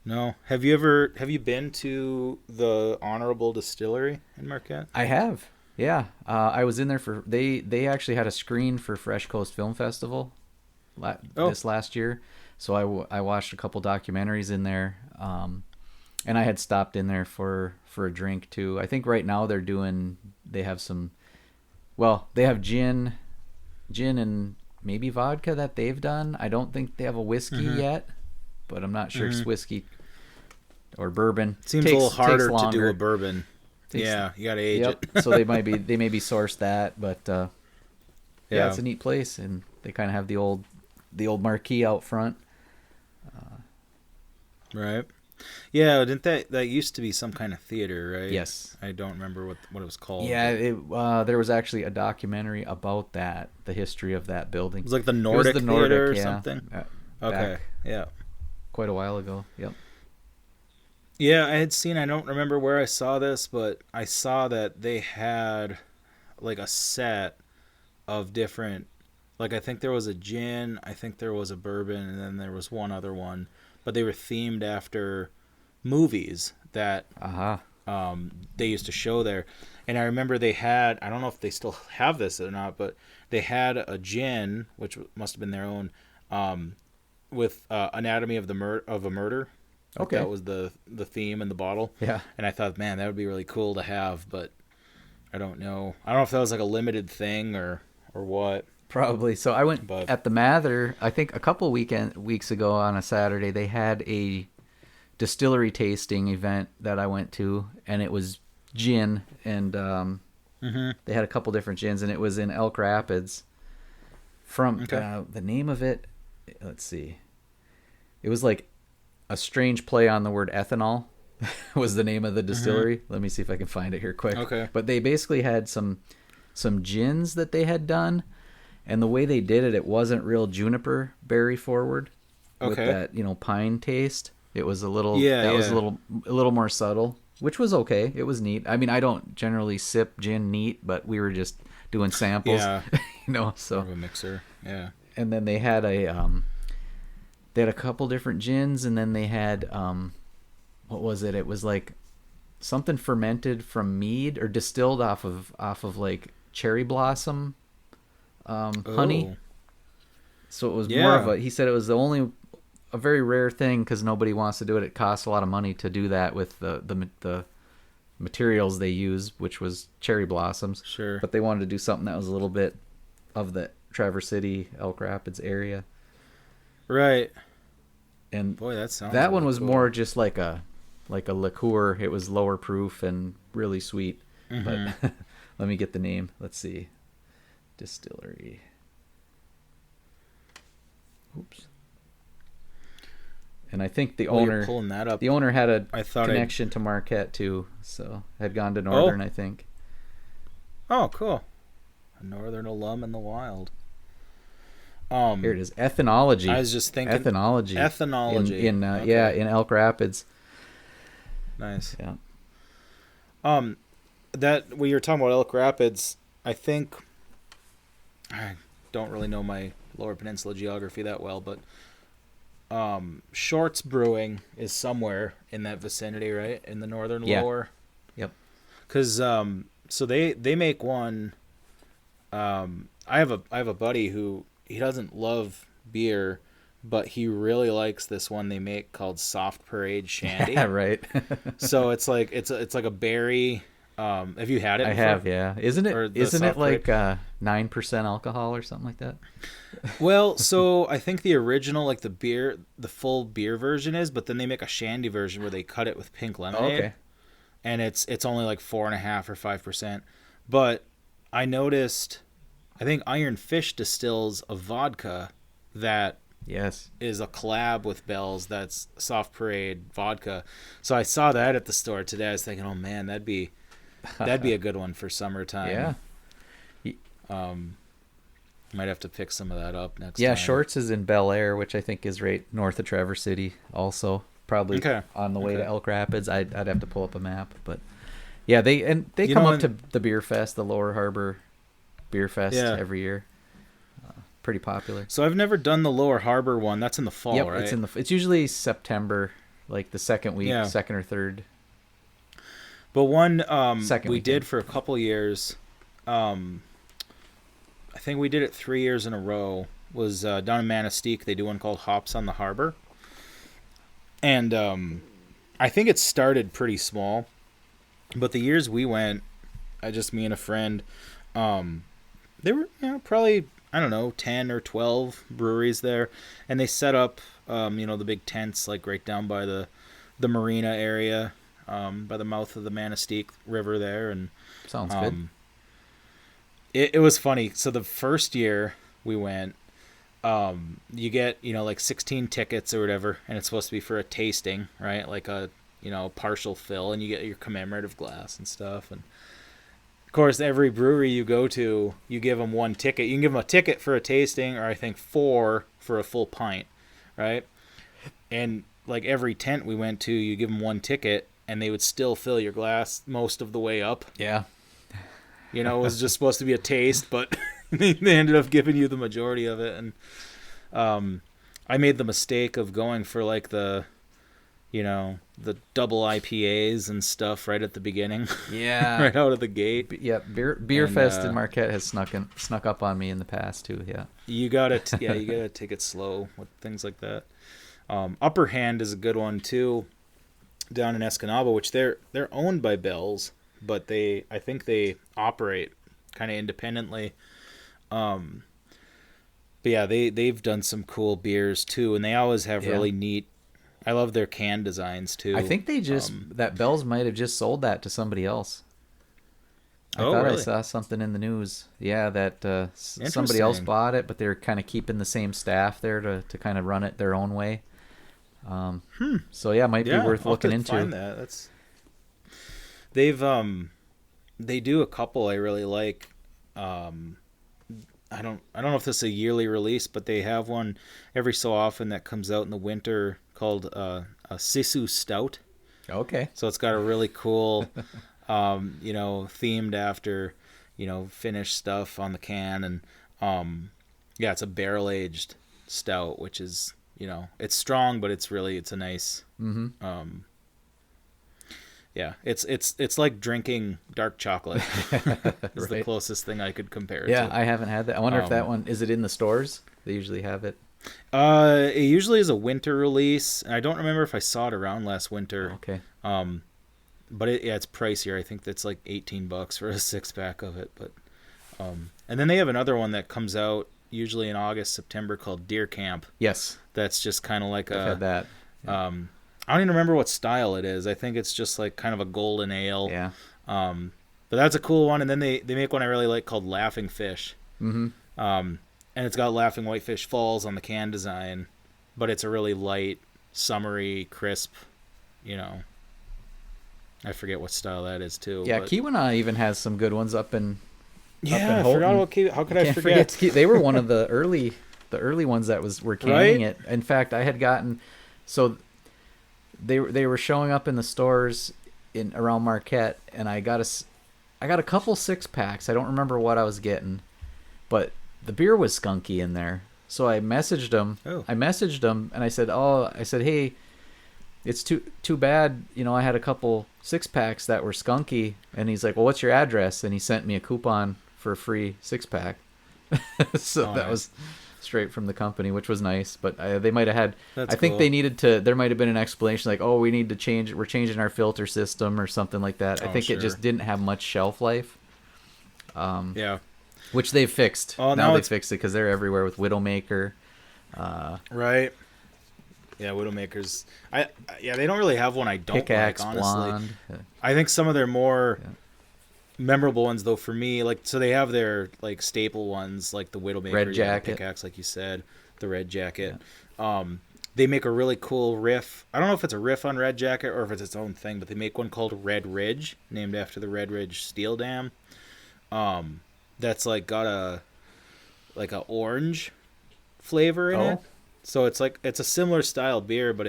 No. Have you been to the Honorable Distillery in Marquette? I have. Yeah, I was in there for they actually had a screen for Fresh Coast Film Festival this last year, so I watched a couple documentaries in there, and I had stopped in there for a drink too. I think right now they have gin and maybe vodka that they've done. I don't think they have a whiskey yet, but I'm not sure it's whiskey or bourbon. Seems a little harder to do a bourbon. Yeah, you gotta age it. So they maybe sourced that, but yeah, it's a neat place, and they kind of have the old marquee out front. Right. Yeah, didn't that used to be some kind of theater, right? Yes. I don't remember what it was called. Yeah, there was actually a documentary about that, the history of that building. It was like the Nordic Theater or something. Okay. Yeah. Quite a while ago. Yep. Yeah, I don't remember where I saw this, but I saw that they had like a set of different, like I think there was a gin, I think there was a bourbon, and then there was one other one, but they were themed after movies that they used to show there. And I remember they had, I don't know if they still have this or not, but they had a gin, which must have been their own, with Anatomy of a Murder. Okay. That was the theme in the bottle. Yeah. And I thought, man, that would be really cool to have, but I don't know. I don't know if that was like a limited thing or what. Probably. So I went at the Mather, I think a couple weeks ago on a Saturday, they had a distillery tasting event that I went to, and it was gin, and they had a couple different gins, and it was in Elk Rapids. From the name of it, let's see. It was like a strange play on the word ethanol was the name of the distillery. Let me see if I can find it here quick. Okay. But they basically had some gins that they had done, and the way they did it, it wasn't real juniper berry forward with that, pine taste. It was a little was a little more subtle, which was okay. It was neat. I mean, I don't generally sip gin neat, but we were just doing samples, Yeah. So More of a mixer. Yeah. and then they had a couple different gins, and then they had what was it? It was like something fermented from mead or distilled off of like cherry blossom honey. So it was more of he said it was a very rare thing because nobody wants to do it. It costs a lot of money to do that with the materials they use, which was cherry blossoms. Sure. But they wanted to do something that was a little bit of the Traverse City, Elk Rapids area. Right. And Boy, that sounds that one really was cool. more just like a liqueur. It was lower proof and really sweet. Mm-hmm. But let me get the name. Let's see. Distillery. Oops. And I think the While you're owner pulling that up, the owner had a I thought connection to Marquette too, so had gone to Northern, I think. Oh, cool. A Northern alum in the wild. Here it is. Ethnology. I was just thinking Ethnology. Ethnology. In Okay. yeah, in Elk Rapids. Nice. Yeah. That when you're talking about Elk Rapids, I think I don't really know my Lower Peninsula geography that well, but Shorts Brewing is somewhere in that vicinity, right? In the northern Yeah. lower. Yep. Cuz so they make one I have a buddy who he doesn't love beer, but he really likes this one they make called Soft Parade Shandy. Right. So it's like a berry. Have you had it I before? have, yeah. Isn't Or it the isn't it soft like parade? 9% alcohol or something like that? Well, so I think the original, like the full beer version is, but then they make a shandy version where they cut it with pink lemonade, Okay. and it's only like 4.5 or 5%. But I noticed, I think Iron Fish distills a vodka that Yes. is a collab with Bell's. That's Soft Parade vodka. So I saw that at the store today. I was thinking, oh man, that'd be a good one for summertime. Yeah. Might have to pick some of that up next Yeah, time. Shorts is in Bel Air, which I think is right north of Traverse City also. Probably Okay. on the way to Okay. Elk Rapids. I'd have to pull up a map, but yeah, they You come know, up to the Beer Fest, the Lower Harbor Beer Fest Yeah. every year. Pretty popular. So I've never done the Lower Harbor one. That's in the fall, Yep, right? it's usually September, like the second week, Yeah. second or third. But one Second we weekend. did for a couple years. I think we did it 3 years in a row. Was down in Manistee. They do one called Hops on the Harbor, and I think it started pretty small, but the years we went, me and a friend, there were probably, I don't know, 10 or 12 breweries there, and they set up the big tents like right down by the marina area, by the mouth of the Manistee River there, and Sounds good. it was funny. So the first year we went, you get like 16 tickets or whatever, and it's supposed to be for a tasting, right? Like a partial fill, and you get your commemorative glass and stuff. And of course, every brewery you go to, you give them one ticket. You can give them a ticket for a tasting, or I think 4 for a full pint, right? And like every tent we went to, you give them one ticket, and they would still fill your glass most of the way up. Yeah. It was just supposed to be a taste, but they ended up giving you the majority of it. And I made the mistake of going for like the double IPAs and stuff right at the beginning. Yeah. Right out of the gate. Yeah, Beer And, Fest in Marquette has snuck up on me in the past too. Yeah. You gotta take it slow with things like that. Upper Hand is a good one too, down in Escanaba, which they're owned by Bell's, but I think they operate kind of independently. But yeah, they've done some cool beers too, and they always have really neat. I love their can designs too. I think they just that Bell's might have just sold that to somebody else. I thought really? I saw something in the news. Yeah, that somebody else Interesting. bought it, but they're kind of keeping the same staff there to kind of run it their own way. So yeah, it might be worth I'll have to looking into. Find that. They've they do a couple I really like. I don't know if this is a yearly release, but they have one every so often that comes out in the winter called a Sisu Stout. Okay. So it's got a really cool, themed after, Finnish stuff on the can, and it's a barrel aged stout, which is it's strong, but it's a nice. Mm-hmm. It's like drinking dark chocolate. It's the Right. closest thing I could compare it Yeah, to. I haven't had that. I wonder if that one is it in the stores. They usually have it. It usually is a winter release. And I don't remember if I saw it around last winter. Okay. But it's pricier. I think that's like $18 for a 6-pack of it. But and then they have another one that comes out usually in August, September, called Deer Camp. Yes. That's just kind of like I've had that. Yeah. I don't even remember what style it is. I think it's just like kind of a golden ale. Yeah. But that's a cool one. And then they make one I really like called Laughing Fish. Mm-hmm. And it's got Laughing Whitefish Falls on the can design, but it's a really light, summery, crisp, you know. I forget what style that is too. Yeah, but... Keweenaw even has some good ones up in. Yeah, I forgot about Keweenaw. How could I forget? They were one of the early ones that were canning it. In fact, I had gotten, so they were showing up in the stores in around Marquette, and I got a couple 6-packs. I don't remember what I was getting, but the beer was skunky in there. So I messaged them. Oh. I messaged them and I said, hey, it's too bad, you know, I had a couple 6-packs that were skunky. And he's like, well, what's your address? And he sent me a coupon for a free 6-pack. So that was straight from the company, which was nice. But they might have had, That's I think cool. they needed to, there might have been an explanation like, oh, we need to change, we're changing our filter system or something like that. I think sure. it just didn't have much shelf life. Yeah. Which they've fixed. Oh, now now they fixed it because they're everywhere with Widowmaker. Right. Yeah, Widowmakers. They don't really have one I don't Pickaxe, like, honestly. Blonde. I think some of their more memorable ones, though, for me, like, so they have their, like, staple ones, like the Widowmaker, Red Jacket. Pickaxe, like you said, the Red Jacket. Yeah. They make a really cool riff. I don't know if it's a riff on Red Jacket or if it's its own thing, but they make one called Red Ridge, named after the Red Ridge Steel Dam. That's like got a orange flavor in it. So it's a similar style beer, but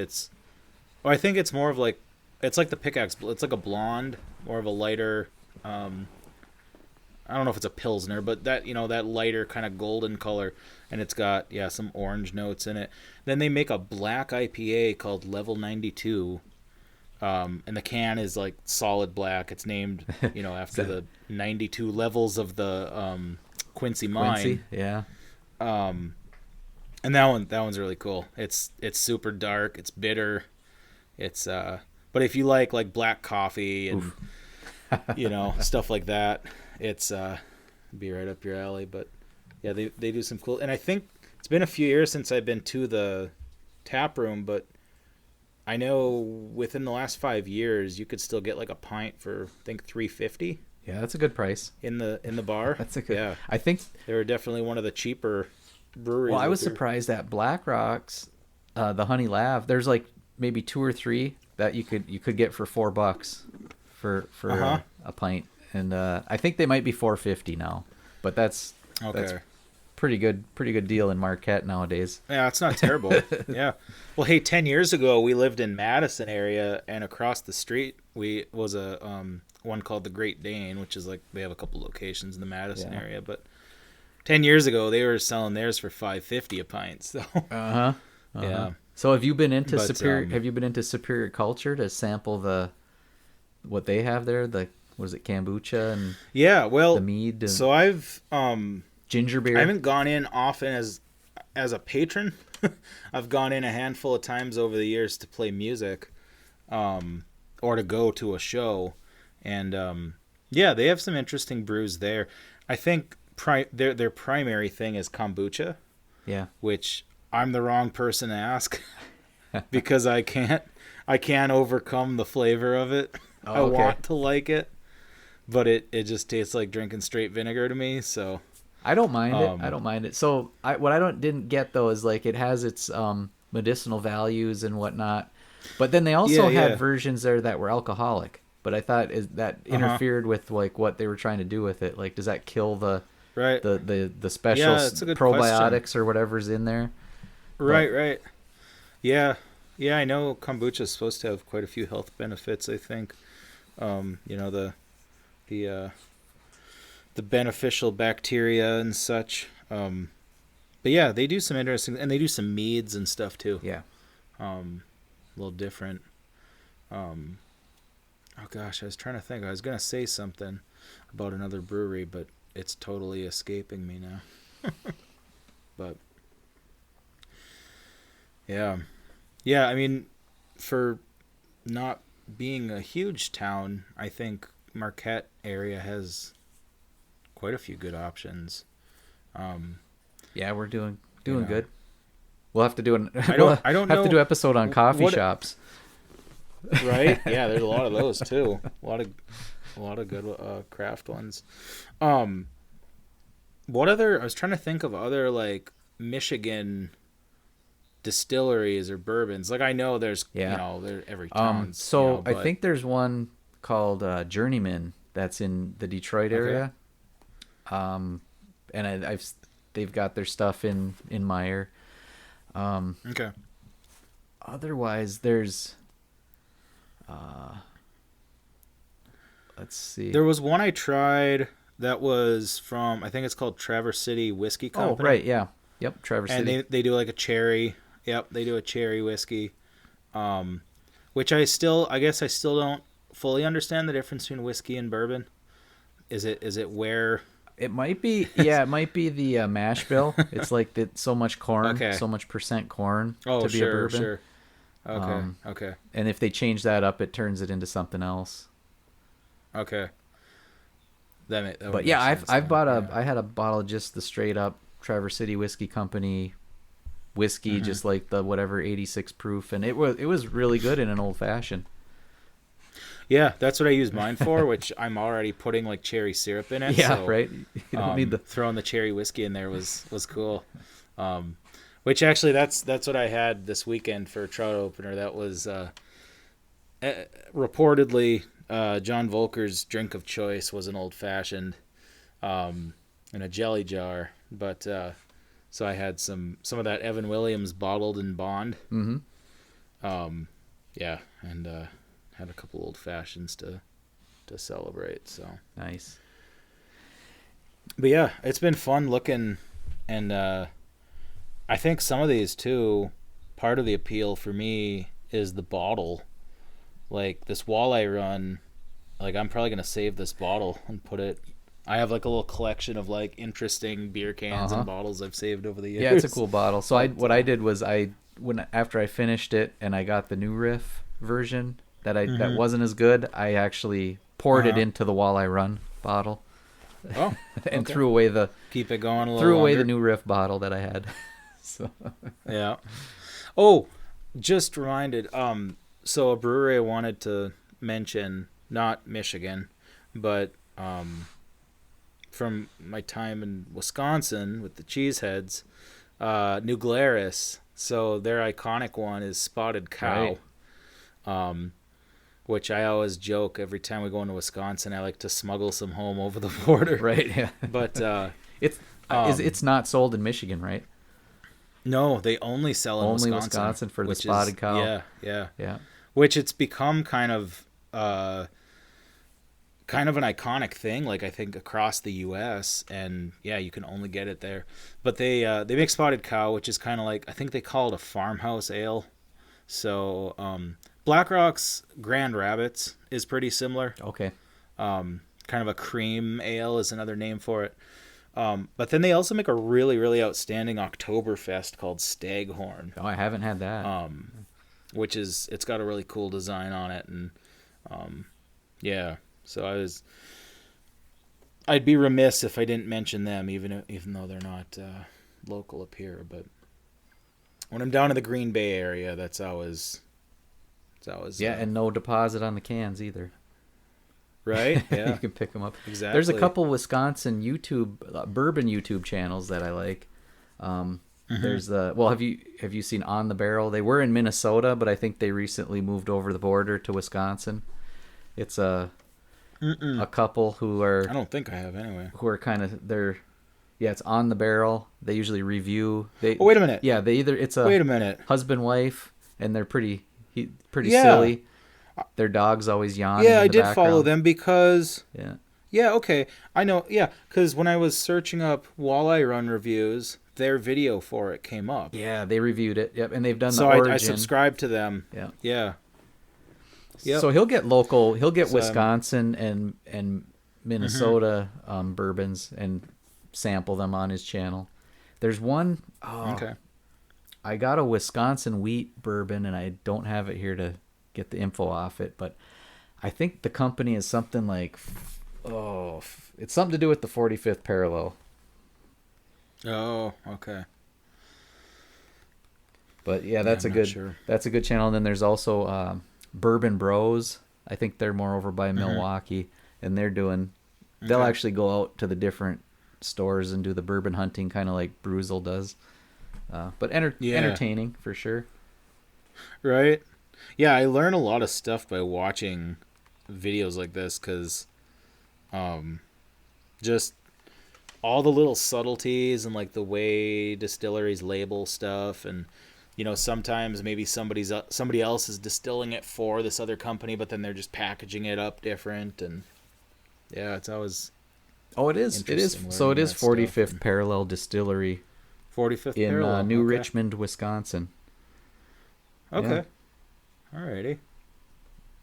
I think it's more of like, it's like the Pickaxe. It's like a blonde, more of a lighter. I don't know if it's a Pilsner, but that, you know, that lighter kind of golden color, and it's got some orange notes in it. Then they make a black IPA called Level 92. And the can is like solid black. It's named, you know, after the 92 levels of the Quincy mine. Yeah. And that one's really cool. It's super dark. It's bitter. It's but if you like black coffee and you know, stuff like that, it's be right up your alley. But yeah, they do some cool. And I think it's been a few years since I've been to the tap room, but I know within the last 5 years, you could still get like a pint for, I think, $3.50. Yeah, that's a good price in the bar. That's a good. Yeah, I think they were definitely one of the cheaper breweries. Well, I was surprised at Black Rocks, the Honey Lav. There's like maybe 2 or 3 that you could get for $4 for a pint, and I think they might be $4.50 now. But that's pretty good deal in Marquette nowadays. Yeah, it's not terrible. Yeah. Well, hey, 10 years ago we lived in Madison area, and across the street was a one called the Great Dane, which is like, they have a couple locations in the Madison area, but 10 years ago they were selling theirs for $5.50 a pint. So yeah. So have you been into Superior? Have you been into Superior Culture to sample what they have there? Was it kombucha and the mead? And so I've ginger beer. I haven't gone in often as a patron. I've gone in a handful of times over the years to play music, or to go to a show, and they have some interesting brews there. I think their primary thing is kombucha. Yeah. Which I'm the wrong person to ask because I can't overcome the flavor of it. I want to like it, but it just tastes like drinking straight vinegar to me. So I don't mind it. I don't mind it. So what I didn't get though is like it has its medicinal values and whatnot, but then they also had versions there that were alcoholic. But I thought that interfered with like what they were trying to do with it. Like, does that kill the special probiotics or whatever's in there? Right. Yeah. I know kombucha is supposed to have quite a few health benefits. I think, you know, the beneficial bacteria and such. But yeah, they do some interesting, and they do some meads and stuff too. Yeah. A little different. Oh gosh, I was trying to think. I was gonna say something about another brewery, but it's totally escaping me now. But yeah. I mean, for not being a huge town, I think Marquette area has quite a few good options. Yeah, we're doing You know. good. We'll have to do I don't have know to do episode on coffee what- shops. Right? Yeah, there's a lot of those too. A lot of good craft ones. What other? I was trying to think of other like Michigan distilleries or bourbons. Like I know there's there every town. So I but- think there's one called Journeyman that's in the Detroit area. And they've got their stuff in Meyer. Okay. Otherwise, there's let's see. There was one I tried that was from I think it's called Traverse City Whiskey Company. Oh, right, yeah. Yep, Traverse And City. they do like a cherry. Yep, they do a cherry whiskey. Which I guess I still don't fully understand the difference between whiskey and bourbon. Is it where It might be, yeah, it might be the mash bill. It's like so much corn, Okay. so much percent corn Oh, to be a bourbon. sure. Okay. Okay. And if they change that up, it turns it into something else. Okay. That would But yeah, make sense I've then. bought Yeah. I had a bottle of just the straight up Traverse City Whiskey Company whiskey, Mm-hmm. just like the whatever 86 proof, and it was really good in an old fashioned. Yeah, that's what I use mine for, which I'm already putting like cherry syrup in it. Yeah, so, right. You don't need the throwing the cherry whiskey in there was cool. Which actually that's what I had this weekend for trout opener. That was reportedly John Volker's drink of choice was an old fashioned in a jelly jar, but so I had some of that Evan Williams bottled in bond. Mm-hmm. Yeah, and had a couple old fashions to celebrate. So Nice. but yeah, it's been fun looking, and I think some of these too, part of the appeal for me is the bottle. Like this Walleye run, like I'm probably gonna save this bottle and put it. I have like a little collection of like interesting beer cans and bottles I've saved over the years. Yeah, it's a cool bottle. So what I did was after I finished it and I got the new riff version that wasn't as good, I actually poured it into the Walleye Run bottle. Oh, and okay. threw away the Keep it going a little the longer. new riff bottle that I had. So Yeah. Oh, just reminded. So a brewery I wanted to mention, not Michigan, but from my time in Wisconsin with the Cheeseheads, New Glarus. So their iconic one is Spotted Cow. Right. Which I always joke every time we go into Wisconsin, I like to smuggle some home over the border. right, yeah. But It's not sold in Michigan, right? no, they only sell in Only Wisconsin for the which is- Spotted Cow. Yeah. Yeah. Which it's become kind of an iconic thing, like I think across the U.S. and yeah, you can only get it there. But they make Spotted Cow, which is kind of like I think they call it a farmhouse ale. So BlackRock's Grand Rapids is pretty similar. Okay. Kind of a cream ale is another name for it. But then they also make a really, really outstanding Oktoberfest called Staghorn. Oh, I haven't had that. Which is it's got a really cool design on it, and yeah. So I'd be remiss if I didn't mention them, even though they're not local up here. But when I'm down in the Green Bay area, it's always yeah, and no deposit on the cans either. right. You Yeah, can pick them up. exactly. There's a couple Wisconsin bourbon YouTube channels that I like. There's have you seen On the Barrel? They were in Minnesota, but I think they recently moved over the border to Wisconsin. It's a couple who are I don't think I have anyway. who are kind of it's On the Barrel. They usually review. Oh, wait a minute. Yeah, it's a Wait a minute. husband wife, and they're pretty Yeah. silly. Their dog's always yawning. Yeah, in I the did follow background. them because Yeah. yeah, okay, I know. Yeah, because when I was searching up Walleye Run reviews, their video for it came up. Yeah, they reviewed it. Yep, and they've done So the origin. I subscribed to them. Yeah. Yeah. Yep. So he'll get local. He'll get So, Wisconsin and Minnesota bourbons and sample them on his channel. There's one. Oh, Okay. I got a Wisconsin wheat bourbon, and I don't have it here to get the info off it, but I think the company is something like, it's something to do with the 45th parallel. Oh, okay. But yeah, Yeah, I'm not sure. that's a good channel. And then there's also Bourbon Bros. I think they're more over by Mm-hmm. Milwaukee, and they'll Okay. actually go out to the different stores and do the bourbon hunting, kind of like Bruzel does. But Yeah. entertaining for sure. Right. Yeah, I learn a lot of stuff by watching videos like this because um, just all the little subtleties and like the way distilleries label stuff, and sometimes maybe somebody else is distilling it for this other company, but then they're just packaging it up different, and yeah, it's always Oh, it is. It is. interesting So it learning is that stuff. 45th And Parallel Distillery 45th in parallel. New Okay. Richmond, Wisconsin. Yeah, Okay. Alrighty.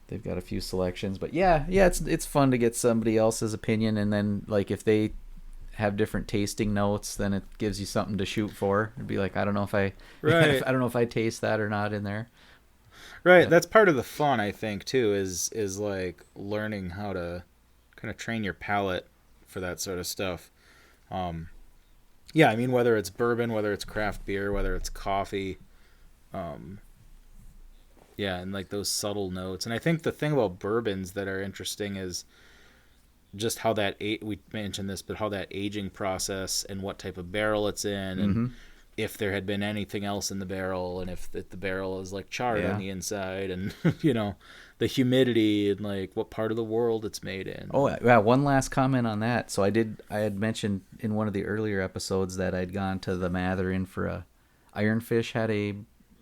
they've got a few selections, but yeah, it's fun to get somebody else's opinion, and then like if they have different tasting notes, then it gives you something to shoot for. It'd be like, I don't know if I, Right. I don't know if I taste that or not in there. Right. But That's part of the fun, I think, too, is like learning how to kind of train your palate for that sort of stuff. Um, yeah, I mean, whether it's bourbon, whether it's craft beer, whether it's coffee, um, yeah, and like those subtle notes. And I think the thing about bourbons that are interesting is just how we mentioned this, but how that aging process and what type of barrel it's in, and mm-hmm. if there had been anything else in the barrel, and if the barrel is like charred on Yeah. the inside, and the humidity, and like what part of the world it's made in. Oh yeah, one last comment on that. So I had mentioned in one of the earlier episodes that I'd gone to the Matherin for a Ironfish had a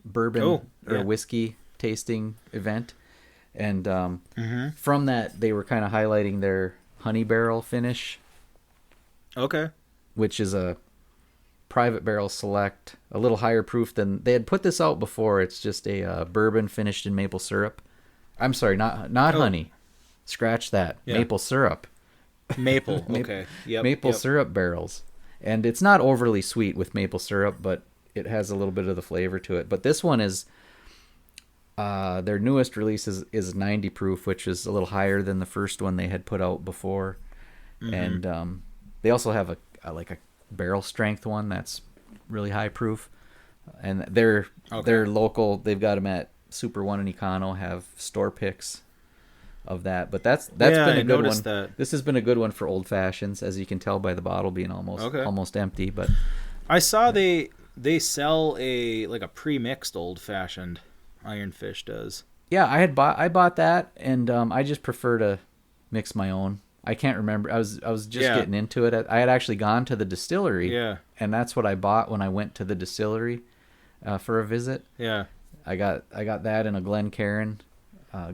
bourbon Oh, or a yeah. whiskey tasting event, and Mm-hmm. from that they were kind of highlighting their honey barrel finish, Okay. which is a private barrel select, a little higher proof than they had put this out before. It's just a bourbon finished in maple syrup. I'm sorry, not Oh, honey. Scratch that. yeah. Maple syrup. Maple. Ma- Okay. Yep. Maple Yep. syrup barrels. And it's not overly sweet with maple syrup, but it has a little bit of the flavor to it. But this one is their newest release is 90 proof, which is a little higher than the first one they had put out before. Mm-hmm. And they also have a barrel strength one that's really high proof. And they're Okay. local. They've got them at Super One and Econo. Have store picks of that. But that's Yeah, been I a good noticed one. that. This has been a good one for old fashions, as you can tell by the bottle being Okay. almost empty. But I saw they sell a pre-mixed old fashioned. Ironfish does. yeah, I bought that, and I just prefer to mix my own. I can't remember. I was just Yeah. getting into it. I had actually gone to the distillery, Yeah. and that's what I bought when I went to the distillery for a visit. Yeah. I got that in a Glencairn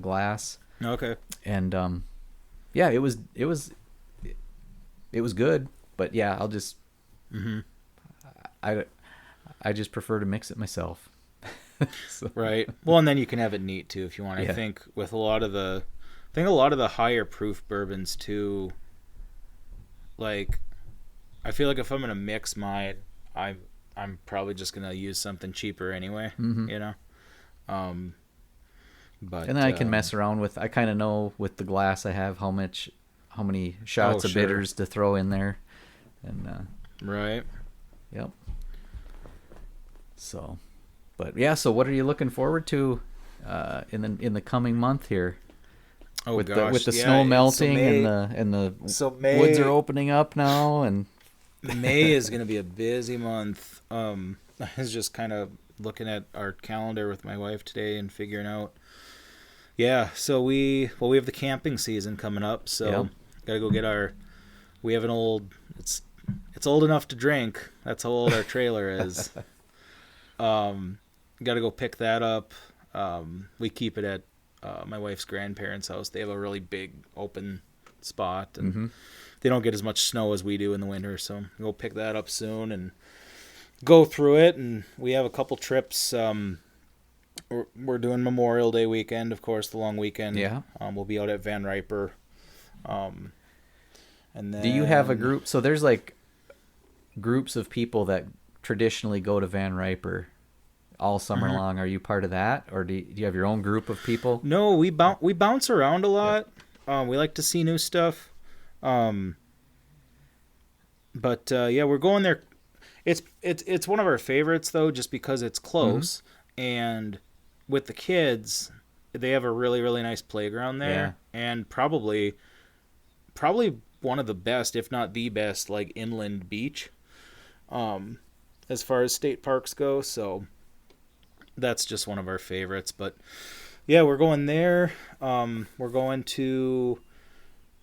glass, Okay. and yeah, it was good. But yeah, I'll just Mm-hmm. I I just prefer to mix it myself. So, Right. Well, and then you can have it neat too if you want. Yeah. I think with a lot of the higher proof bourbons too. Like, I feel like if I'm gonna mix mine, I'm probably just gonna use something cheaper anyway. mhm. You know. Um. But And then I can mess around with. I kind of know with the glass I have how many shots Oh, of sure. bitters to throw in there, and Right. yep. So, but yeah. So what are you looking forward to in the coming month here Oh with gosh. with the yeah, snow so melting May, and the so May, woods are opening up now and May is going to be a busy month. I was just kind of looking at our calendar with my wife today and figuring out. Yeah, so we have the camping season coming up, so Yep. got to go get we have an old it's old enough to drink. That's how old our trailer is. Got to go pick that up. We keep it at my wife's grandparents' house. They have a really big open spot, and Mhm. they don't get as much snow as we do in the winter. So we'll pick that up soon and go through it. And we have a couple trips. We're doing Memorial Day weekend, of course, the long weekend. Yeah. We'll be out at Van Riper. And then Do you have a group? So there's like groups of people that traditionally go to Van Riper all summer Mhm. long. Are you part of that, or do you have your own group of people? No, we bounce around a lot. We like to see new stuff. But yeah, we're going there. It's one of our favorites though, just because it's close, and with the kids, they have a really nice playground there, and probably one of the best, if not the best, like inland beach, as far as state parks go. So that's just one of our favorites. But yeah, we're going there. We're going to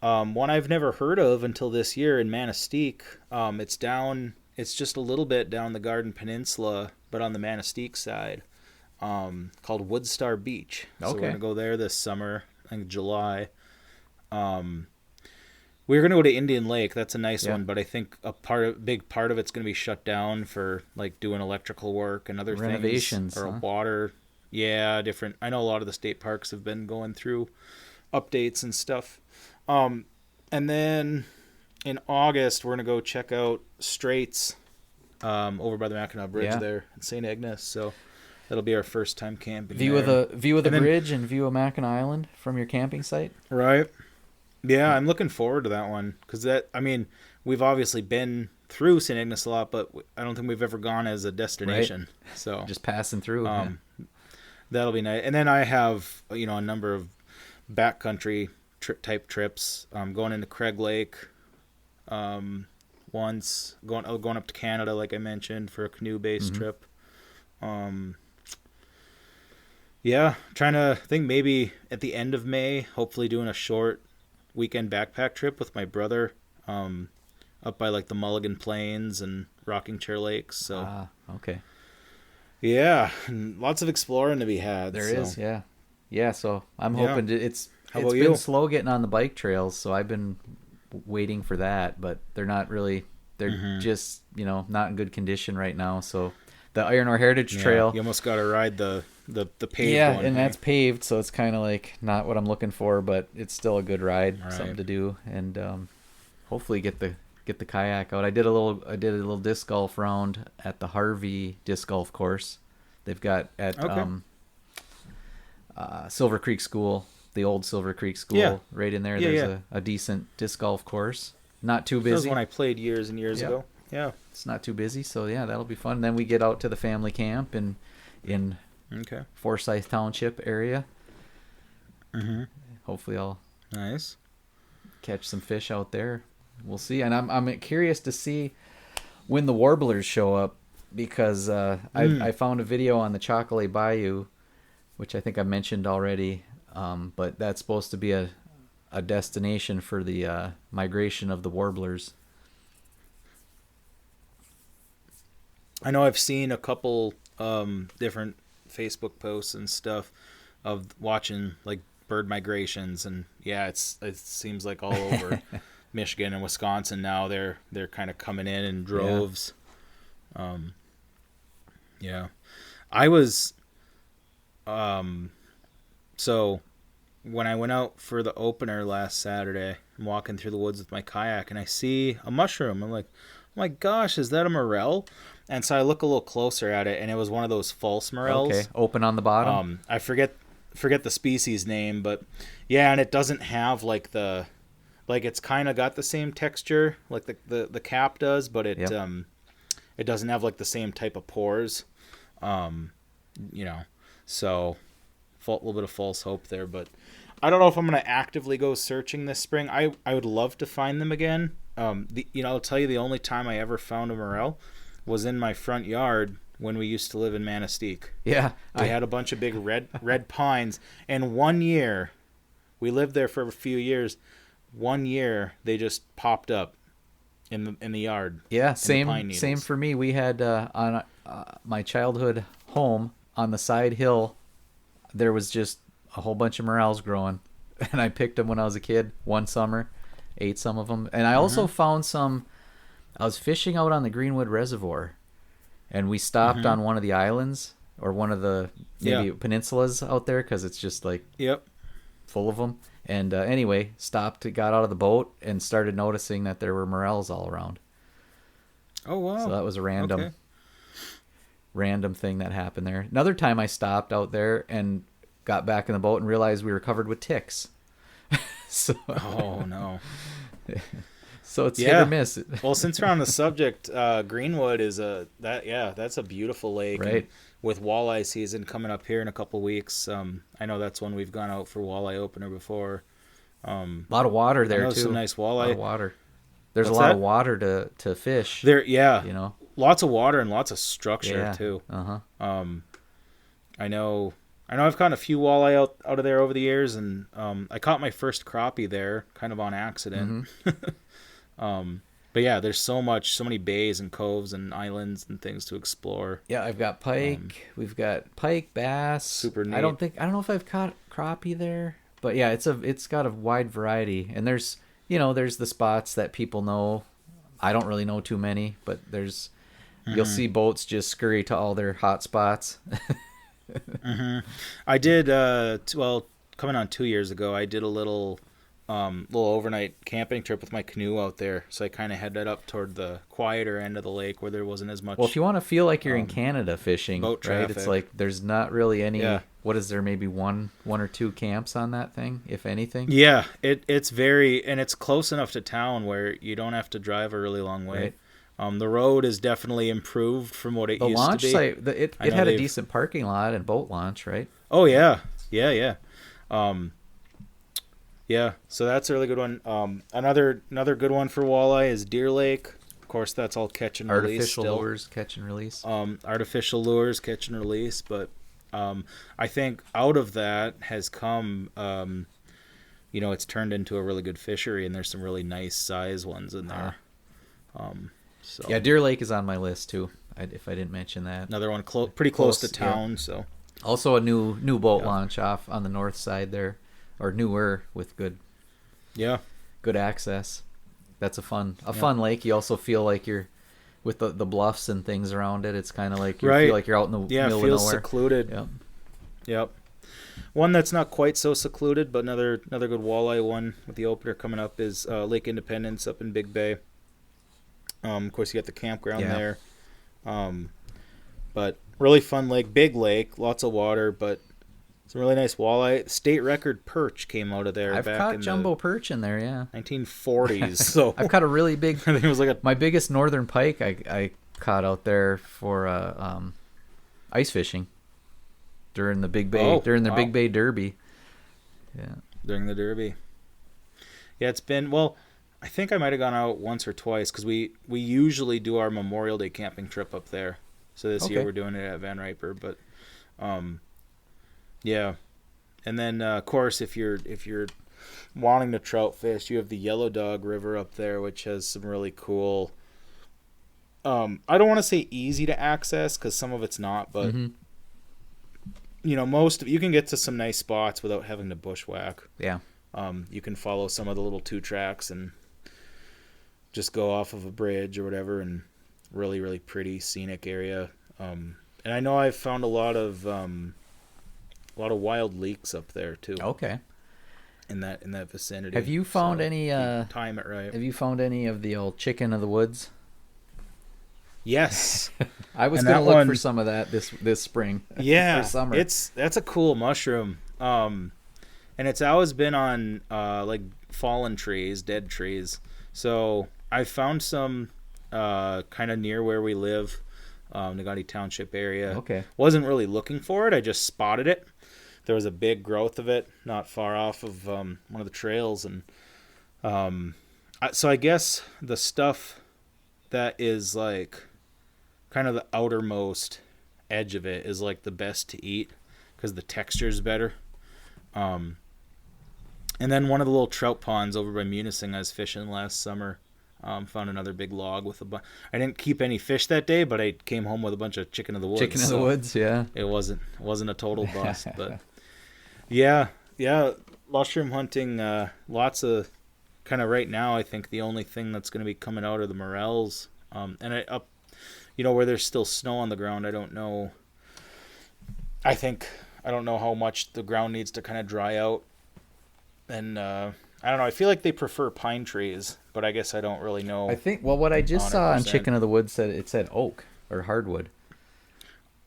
one I've never heard of until this year in Manistee. It's just a little bit down the Garden Peninsula, but on the Manistee side, called Woodstar Beach. So we're going to go there this summer, I think July. We're going to go to Indian Lake. That's a nice one, but I think big part of it's going to be shut down for like doing electrical work and other renovations, things. Or water. Yeah, different. I know a lot of the state parks have been going through updates and stuff. And then in August, we're going to go check out Straits over by the Mackinac Bridge there in St. Agnes. So that'll be our first time camping view of the bridge and view of Mackinac Island from your camping site. Right. Yeah, I'm looking forward to that one because we've obviously been through St. Agnes a lot, but I don't think we've ever gone as a destination. Right. So just passing through. That'll be nice. And then I have a number of backcountry type trips. Going into Craig Lake once, going up to Canada like I mentioned for a canoe based trip. Yeah, trying to think maybe at the end of May, hopefully doing a short weekend backpack trip with my brother up by like the Mulligan Plains and Rocking Chair Lakes. So okay. Yeah, and lots of exploring to be had. There is. Yeah. So I'm hoping it's been slow getting on the bike trails, so I've been waiting for that, but they're not really. They're just not in good condition right now. So the Iron Ore Heritage Trail, you almost got to ride the paved one. And that's paved, so it's kind of like not what I'm looking for, but it's still a good ride, something to do, and hopefully get the kayak out. I did a little disc golf round at the Harvey disc golf course. They've got at Silver Creek School, the old Silver Creek School, right in there. There's a decent disc golf course. Not too busy. That was when I played years and years ago. Yeah, it's not too busy, so that'll be fun. Then we get out to the family camp in Forsyth Township area. Hopefully I'll catch some fish out there. We'll see. And I'm curious to see when the warblers show up, because I found a video on the Chocolate Bayou, which I think I mentioned already, but that's supposed to be a destination for the migration of the warblers. I know I've seen a couple different Facebook posts and stuff of watching like bird migrations, and it seems like all over Michigan and Wisconsin now they're kind of coming in droves. I was so when I went out for the opener last Saturday, I'm walking through the woods with my kayak and I see a mushroom. I'm like, oh my gosh, is that a morel? And so I look a little closer at it, and it was one of those false morels. Okay, open on the bottom. I forget the species name, but and it doesn't have it's kind of got the same texture like the cap does, but it doesn't have like the same type of pores. So a little bit of false hope there, but I don't know if I'm going to actively go searching this spring. I would love to find them again. I'll tell you, the only time I ever found a morel was in my front yard when we used to live in Manistee. Yeah. We had a bunch of big red pines, and one year, we lived there for a few years, one year they just popped up in the yard. Yeah, same for me. We had on my childhood home on the side hill, there was just a whole bunch of morels growing, and I picked them when I was a kid one summer, ate some of them, and I also found some. I was fishing out on the Greenwood Reservoir, and we stopped on one of the islands or one of the peninsulas out there, because it's just like full of them. And anyway, stopped, got out of the boat, and started noticing that there were morels all around. Oh, wow. So that was a random thing that happened there. Another time I stopped out there and got back in the boat and realized we were covered with ticks. Oh, no. So it's hit or miss. Well, since we're on the subject, Greenwood is that's a beautiful lake. Right. And with walleye season coming up here in a couple weeks, I know that's when we've gone out for walleye opener before. A lot of water there too. Some nice walleye. A lot of water. There's What's a lot that? of water to fish. There, yeah. You know, lots of water and lots of structure too. I know I've caught a few walleye out of there over the years, and I caught my first crappie there kind of on accident. But yeah, there's so many bays and coves and islands and things to explore. Yeah, I've got pike. We've got pike, bass. Super neat. I don't know if I've caught crappie there, but yeah, it's got a wide variety, and there's the spots that people know. I don't really know too many, but you'll see boats just scurry to all their hot spots. I did coming on 2 years ago, I did a little overnight camping trip with my canoe out there. So I kind of headed up toward the quieter end of the lake where there wasn't as much. Well, if you want to feel like you're in Canada fishing, boat right? traffic. It's like there's not really any. Yeah. What is there? Maybe one or two camps on that thing, if anything. Yeah, it's it's close enough to town where you don't have to drive a really long way. Right. The road is definitely improved from what it used to be. The launch site, it had a decent parking lot and boat launch, right? Oh yeah. Yeah, so that's a really good one. Another good one for walleye is Deer Lake. Of course, that's all catch and release. Artificial lures, catch and release. Artificial lures, catch and release. But I think out of that has come, it's turned into a really good fishery, and there's some really nice size ones in there. So yeah, Deer Lake is on my list too. If I didn't mention that. Another one pretty close to town. Yeah. So also a new boat launch off on the north side there. Or newer with good access. That's a fun lake. You also feel like you're with the bluffs and things around it. It's kind of like you feel like you're out in the middle of nowhere. Yeah, it feels secluded. Yep. One that's not quite so secluded, but another good walleye one with the opener coming up is Lake Independence up in Big Bay. Of course, you got the campground there. But really fun lake, big lake, lots of water, but some really nice walleye. State record perch came out of there. I've caught jumbo perch in there, yeah. 1940s. So I've caught a really big. I think it was my biggest northern pike. I caught out there for ice fishing during the Big Bay Big Bay Derby. Yeah, during the Derby. Yeah, it's been I think I might have gone out once or twice because we usually do our Memorial Day camping trip up there. So this year we're doing it at Van Riper, but. Yeah, and then of course if you're wanting to trout fish, you have the Yellow Dog River up there, which has some really cool. I don't want to say easy to access because some of it's not, but most of you can get to some nice spots without having to bushwhack. Yeah. You can follow some of the little 2 tracks and just go off of a bridge or whatever, and really really pretty scenic area. And I know I've found a lot of wild leeks up there too. Okay. In that vicinity. Have you found any? Time it right. Have you found any of the old chicken of the woods? Yes. I was going to look for some of that this spring. Yeah. For summer. That's a cool mushroom. And it's always been on like fallen trees, dead trees. So I found some kind of near where we live, Nagati Township area. Okay. Wasn't really looking for it. I just spotted it. There was a big growth of it not far off of one of the trails, and so I guess the stuff that is like kind of the outermost edge of it is like the best to eat because the texture is better. And then one of the little trout ponds over by Munising I was fishing last summer. Found another big log with I didn't keep any fish that day, but I came home with a bunch of chicken of the woods. Chicken of the woods, yeah. It wasn't a total bust, but yeah, mushroom hunting. Lots of kind of right now. I think the only thing that's going to be coming out are the morels. And where there's still snow on the ground. I don't know. I don't know how much the ground needs to kind of dry out, and I don't know. I feel like they prefer pine trees, but I guess I don't really know. I think what I just 100%. Saw on Chicken of the Woods said oak or hardwood.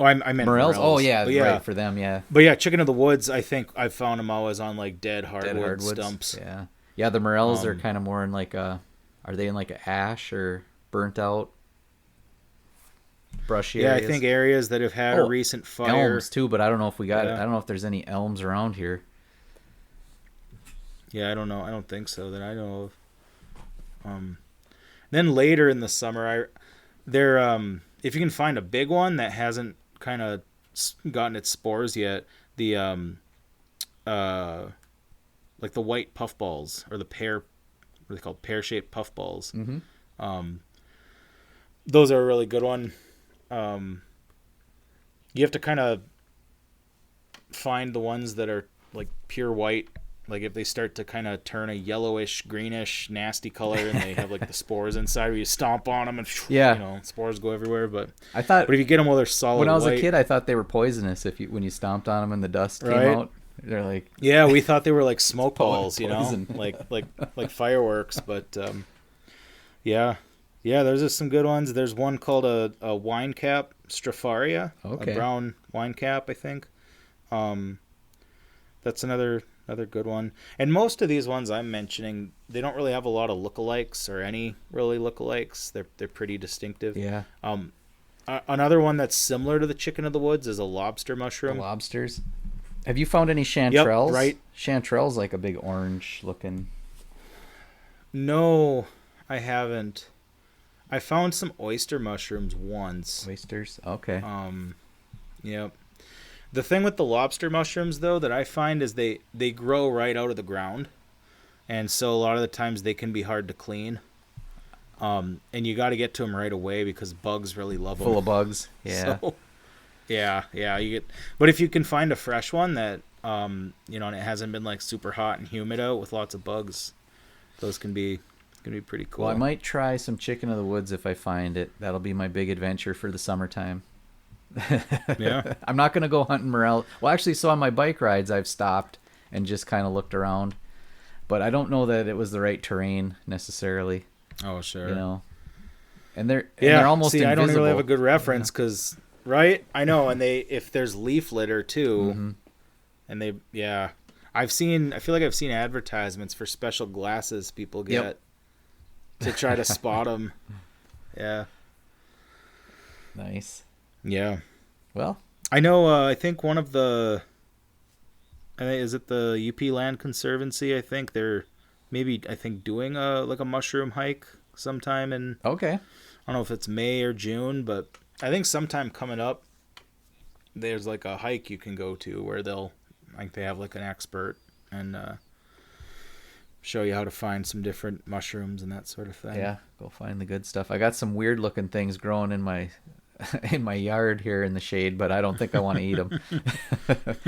Oh, I meant morels. Oh yeah, right for them, yeah. But yeah, Chicken of the Woods. I think I've found them always on like dead hardwood stumps. Yeah. The morels are kind of more in like a Are they in like a ash or burnt out brushy Yeah, areas? I think areas that have had a recent fire. Elms too, but I don't know if we got it. Yeah. I don't know if there's any elms around here. Yeah, I don't know. I don't think so that I know of. Then later in the summer, if you can find a big one that hasn't kind of gotten its spores yet, the like the white puffballs or the what are they called? Pear-shaped puffballs. Mm-hmm. Those are a really good one. You have to kind of find the ones that are like pure white. Like if they start to kind of turn a yellowish, greenish, nasty color, and they have like the spores inside, where you stomp on them and spores go everywhere. But I thought, if you get them while they're solid, when I was white, a kid, I thought they were poisonous. When you stomped on them and the dust came out, they're like, yeah, we thought they were like smoke balls, poison. like fireworks. But yeah, there's just some good ones. There's one called a wine cap Stropharia, a brown wine cap, I think. That's another good one. And most of these ones I'm mentioning, they don't really have a lot of lookalikes or any really lookalikes. They're pretty distinctive. yeah. Another one that's similar to the chicken of the woods is a lobster mushroom. The lobsters. Have you found any chanterelles? Yep, right. Chanterelles like a big orange looking. No, I haven't. I found some oyster mushrooms once. Oysters? Okay. Yep. The thing with the lobster mushrooms, though, that I find is they grow right out of the ground. And so a lot of the times they can be hard to clean. And you got to get to them right away because bugs really love them. Full of bugs. Yeah. So, yeah. But if you can find a fresh one that, and it hasn't been like super hot and humid out with lots of bugs, those can be pretty cool. Well, I might try some chicken of the woods if I find it. That'll be my big adventure for the summertime. Yeah. I'm not going to go hunting morel. Well, actually, so on my bike rides, I've stopped and just kind of looked around. But I don't know that it was the right terrain necessarily. Oh, sure. And they're almost invisible. I don't really have a good reference because, right? I know. And if there's leaf litter too, and I feel like I've seen advertisements for special glasses people get to try to spot them. Yeah. Nice. Yeah. Well, I know. I think one of is it the UP Land Conservancy? I think they're doing a mushroom hike sometime in. Okay. I don't know if it's May or June, but I think sometime coming up, there's like a hike you can go to where they have like an expert and show you how to find some different mushrooms and that sort of thing. Yeah, go find the good stuff. I got some weird looking things growing in my yard here in the shade, but I don't think I want to eat them.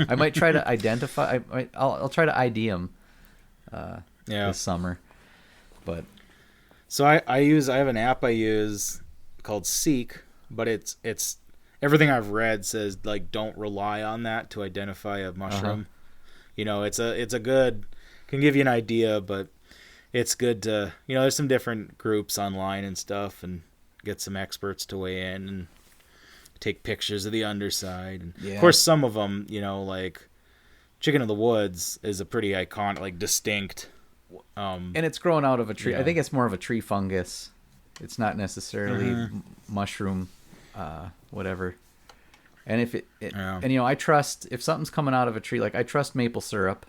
I might try to identify. I'll try to ID them this summer. But so I have an app I use called Seek, but it's everything I've read says like don't rely on that to identify a mushroom. It's a good, can give you an idea, but it's good to there's some different groups online and stuff, and get some experts to weigh in and take pictures of the underside. And of course, some of them, like chicken of the woods is a pretty iconic, like distinct. And it's growing out of a tree. I think it's more of a tree fungus. It's not necessarily mushroom, whatever. And I trust if something's coming out of a tree, like I trust maple syrup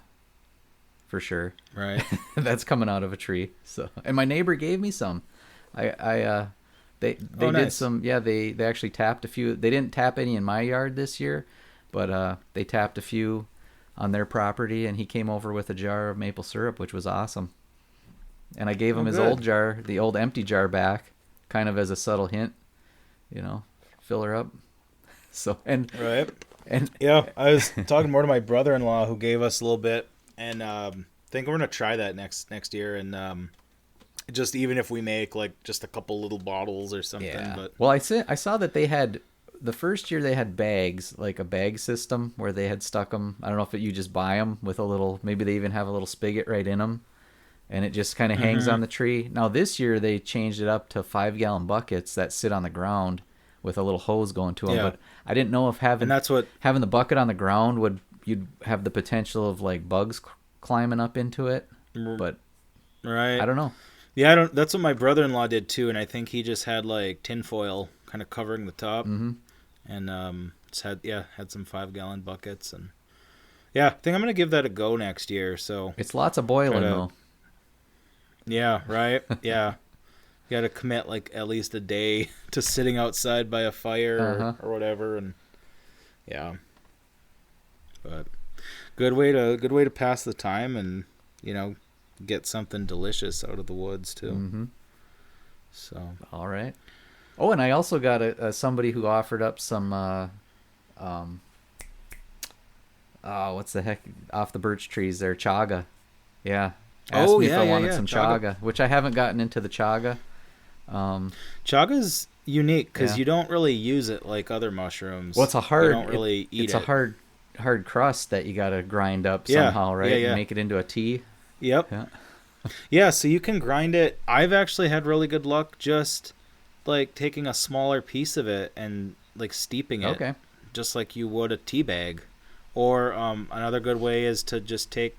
for sure. Right. That's coming out of a tree. So, and my neighbor gave me some. They did some. Yeah, they actually tapped a few. They didn't tap any in my yard this year, but they tapped a few on their property, and he came over with a jar of maple syrup, which was awesome. And I gave him his old jar, the old empty jar back, kind of as a subtle hint, fill her up. So right. And yeah, I was talking more to my brother-in-law who gave us a little bit, and think we're gonna try that next year, and just even if we make like just a couple little bottles or something. Yeah. But well, I saw that they had the first year they had bags, like a bag system where they had stuck them. I don't know if you just buy them with a little, maybe they even have a little spigot right in them, and it just kind of hangs on the tree. Now this year they changed it up to 5-gallon buckets that sit on the ground with a little hose going to them. Yeah. But I didn't know if having the bucket on the ground you'd have the potential of like bugs climbing up into it. But right, I don't know. Yeah, I don't. That's what my brother-in-law did too, and I think he just had like tinfoil kind of covering the top, and just had some 5-gallon buckets, and yeah, I think I'm gonna give that a go next year. So It's lots of boiling though. Yeah, right. Yeah, you got to commit like at least a day to sitting outside by a fire or whatever, and yeah, but good way to pass the time and get something delicious out of the woods too. So all right. Oh, and I also got somebody who offered up some what's the heck off the birch trees there, chaga. Yeah. Asked me if I wanted some chaga, which I haven't gotten into the chaga. Chaga's unique because you don't really use it like other mushrooms. Well, it's a hard. You don't really eat it. It's a hard crust that you got to grind up somehow, right? And make it into a tea. Yep. Yeah. Yeah, so you can grind it. I've actually had really good luck just like taking a smaller piece of it and like steeping it, just like you would a tea bag. Or another good way is to just take.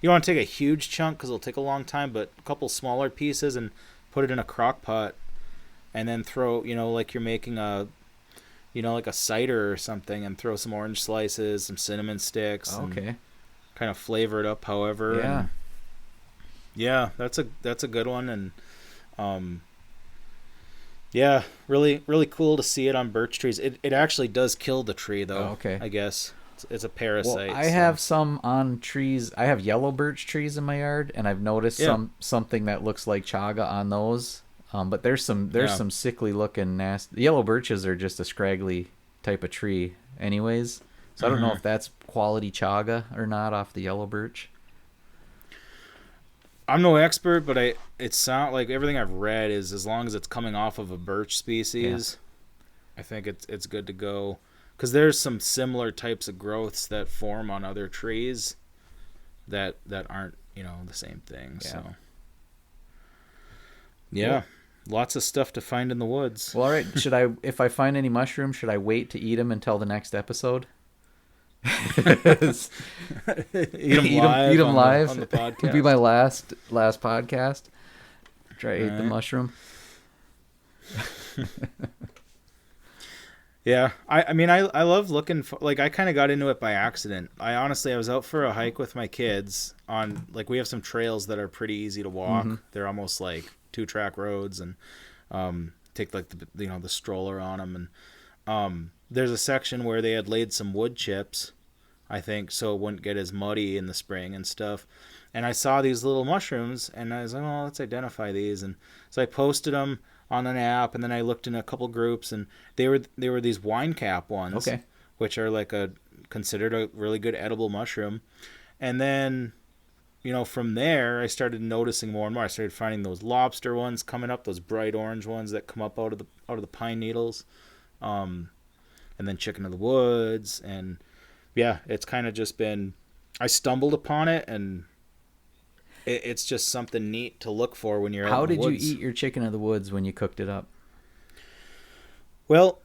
You don't want to take a huge chunk because it'll take a long time, but a couple smaller pieces and put it in a crock pot, and then throw like you're making a like a cider or something, and throw some orange slices, some cinnamon sticks, and kind of flavor it up however. Yeah. And yeah, that's a good one, and yeah, really really cool to see it on birch trees. It actually does kill the tree though. I guess it's a parasite. Well, I have some on trees. I have yellow birch trees in my yard, and I've noticed something that looks like chaga on those. But there's some sickly looking nasty. The yellow birches are just a scraggly type of tree, anyways. So I don't know if that's quality chaga or not off the yellow birch. I'm no expert, but it sounds like everything I've read is as long as it's coming off of a birch species, I think it's good to go. Because there's some similar types of growths that form on other trees that aren't the same thing. So yeah, lots of stuff to find in the woods. Well, all right. If I find any mushrooms, should I wait to eat them until the next episode? Eat them live on the podcast. It'll be my last podcast. Try to eat the mushroom. Yeah, I mean I love looking for, like I kind of got into it by accident. I was out for a hike with my kids on like we have some trails that are pretty easy to walk. They're almost like 2-track roads, and take like the stroller on them, and there's a section where they had laid some wood chips, I think, so it wouldn't get as muddy in the spring and stuff. And I saw these little mushrooms, and I was like, well, let's identify these. And so I posted them on an app, and then I looked in a couple groups, and they were these wine cap ones, which are like considered a really good edible mushroom. And then, from there, I started noticing more and more. I started finding those lobster ones coming up, those bright orange ones that come up out of the pine needles, and then chicken of the woods, and yeah, it's kind of just been. I stumbled upon it, and it's just something neat to look for when you're out in the woods. How did you eat your chicken of the woods when you cooked it up? Well,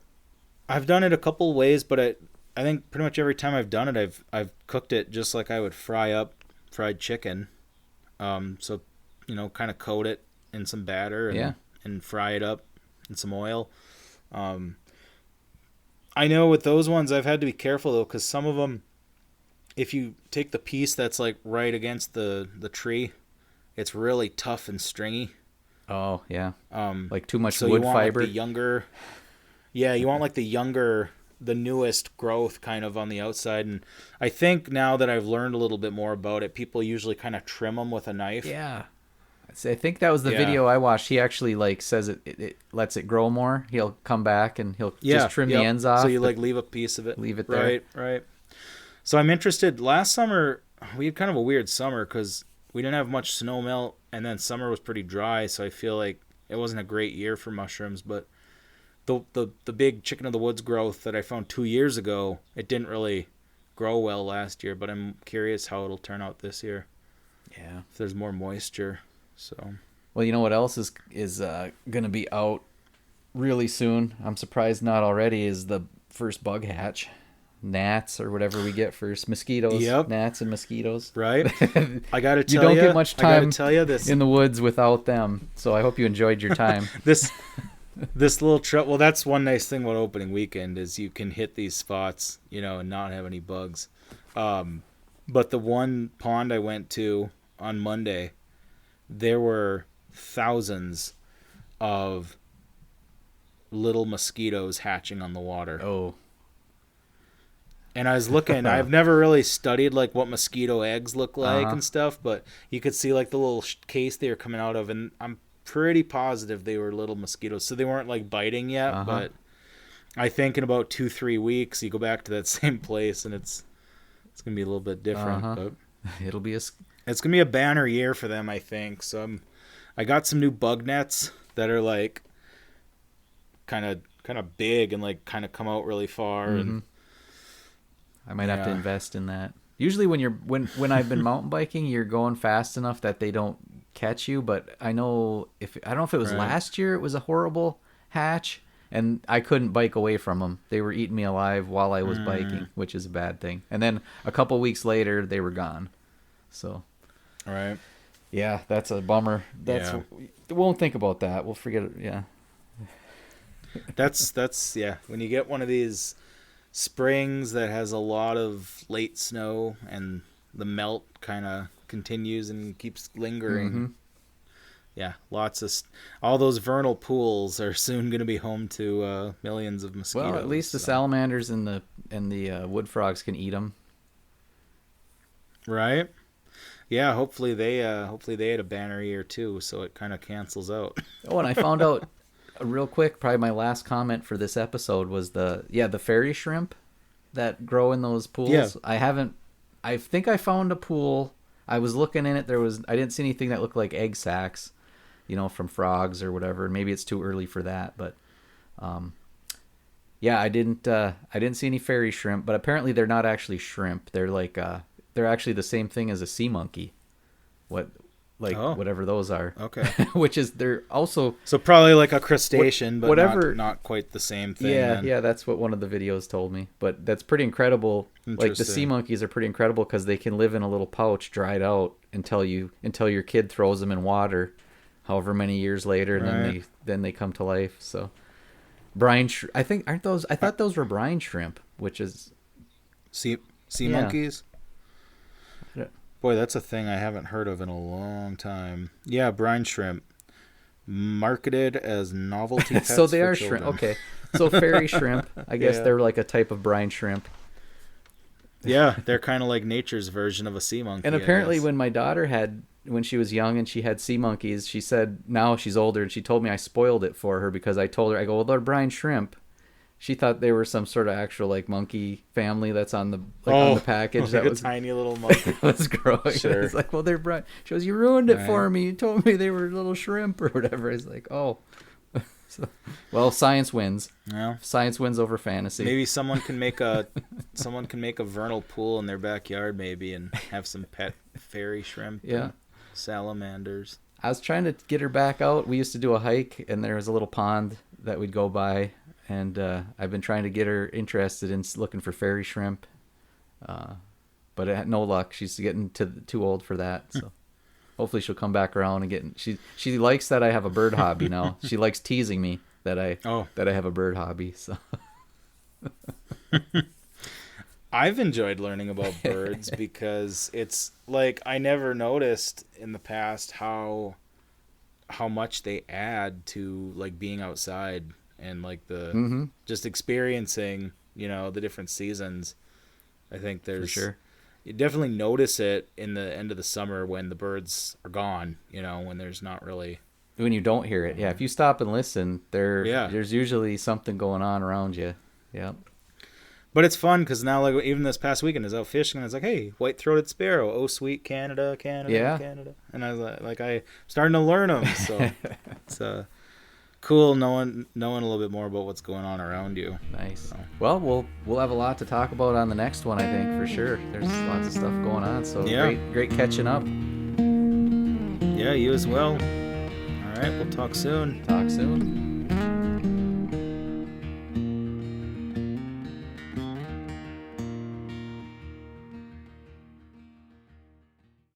I've done it a couple ways, but I think pretty much every time I've done it, I've cooked it just like I would fry up fried chicken. So, kind of coat it in some batter and fry it up in some oil. I know with those ones I've had to be careful though, because some of them, if you take the piece that's like right against the tree, it's really tough and stringy. Oh yeah. Like too much so wood you want fiber. Like you want like the newest growth kind of on the outside. And I think now that I've learned a little bit more about it, people usually kind of trim them with a knife. Yeah. I think that was the video I watched. He actually like says it lets it grow more. He'll come back and he'll just trim the ends off. So you like leave a piece of it. Leave it there. Right. So I'm interested. Last summer, we had kind of a weird summer because we didn't have much snow melt, and then summer was pretty dry, so I feel like it wasn't a great year for mushrooms. But the big chicken of the woods growth that I found 2 years ago, it didn't really grow well last year, but I'm curious how it'll turn out this year. Yeah. If there's more moisture. So. Well, you know what else is going to be out really soon? I'm surprised not already, is the first bug hatch. gnats or whatever we get for mosquitoes. Yep. Gnats and mosquitoes. Right. I gotta tell you don't get much time this in the woods without them. So I hope you enjoyed your time. this little trip. Well, that's one nice thing about opening weekend is you can hit these spots, and not have any bugs. But the one pond I went to on Monday, there were thousands of little mosquitoes hatching on the water. Oh. And I was looking, I've never really studied like what mosquito eggs look like and stuff, but you could see like the little case they were coming out of, and I'm pretty positive they were little mosquitoes. So they weren't like biting yet, but I think in about 2-3 weeks you go back to that same place and it's gonna be a little bit different. But It'll be it's gonna be a banner year for them, I think. So I got some new bug nets that are like kind of big and like kind of come out really far, and I might have to invest in that. Usually when I've been mountain biking, you're going fast enough that they don't catch you, but I don't know if it was last year, it was a horrible hatch and I couldn't bike away from them. They were eating me alive while I was biking, which is a bad thing. And then a couple weeks later they were gone. So right. Yeah, that's a bummer. We won't think about that. We'll forget it. Yeah. That's when you get one of these springs that has a lot of late snow and the melt kind of continues and keeps lingering. Yeah, lots of all those vernal pools are soon going to be home to millions of mosquitoes. Well, at least the salamanders and the wood frogs can eat them. Right? Yeah, hopefully they had a banner year too, so it kind of cancels out. Oh, and I found out real quick, probably my last comment for this episode was the fairy shrimp that grow in those pools. Yeah. I think I found a pool. I was looking in it. I didn't see anything that looked like egg sacs, from frogs or whatever. Maybe it's too early for that, but I didn't see any fairy shrimp, but apparently they're not actually shrimp. They're like they're actually the same thing as a sea monkey. Whatever those are. Okay. Which is they're also so probably like a crustacean, but not quite the same thing. Yeah, that's what one of the videos told me. But that's pretty incredible. Like the sea monkeys are pretty incredible because they can live in a little pouch dried out until your kid throws them in water, however many years later, and then they come to life. So brine, I thought those were brine shrimp, which is sea monkeys. Boy, that's a thing I haven't heard of in a long time. Yeah, brine shrimp. Marketed as novelty pets so they for are children. Shrimp. Okay. So fairy shrimp, I guess they're like a type of brine shrimp. Yeah, they're kind of like nature's version of a sea monkey. And apparently when my daughter when she was young and she had sea monkeys, she said now she's older and she told me I spoiled it for her because I told her, I go, well, they're brine shrimp. She thought they were some sort of actual like monkey family that's on the on the package. That was a tiny little monkey. That was growing. Sure. It's like, well, they're brine. She goes, you ruined it for me. You told me they were little shrimp or whatever. It's like, oh. Well, science wins. Yeah. Science wins over fantasy. Maybe someone can make a vernal pool in their backyard maybe and have some pet fairy shrimp. Yeah. Salamanders. I was trying to get her back out. We used to do a hike and there was a little pond that we'd go by. And I've been trying to get her interested in looking for fairy shrimp, but no luck. She's getting too old for that. So hopefully she'll come back around and get. She likes that I have a bird hobby now. She likes teasing me that I have a bird hobby. So I've enjoyed learning about birds because it's like I never noticed in the past how much they add to like being outside. And like the just experiencing, the different seasons. I think there's for sure. You definitely notice it in the end of the summer when the birds are gone. When there's not really when you don't hear it. Yeah, if you stop and listen, there's usually something going on around you. Yeah. But it's fun because now, like even this past weekend, I was out fishing and it's like, hey, white-throated sparrow, oh sweet Canada, Canada, and I was like, I'm starting to learn them. So it's cool knowing a little bit more about what's going on around you. Nice. So. Well, we'll have a lot to talk about on the next one, I think, for sure. There's lots of stuff going on, so great catching up. Yeah, you as well. All right, we'll talk soon.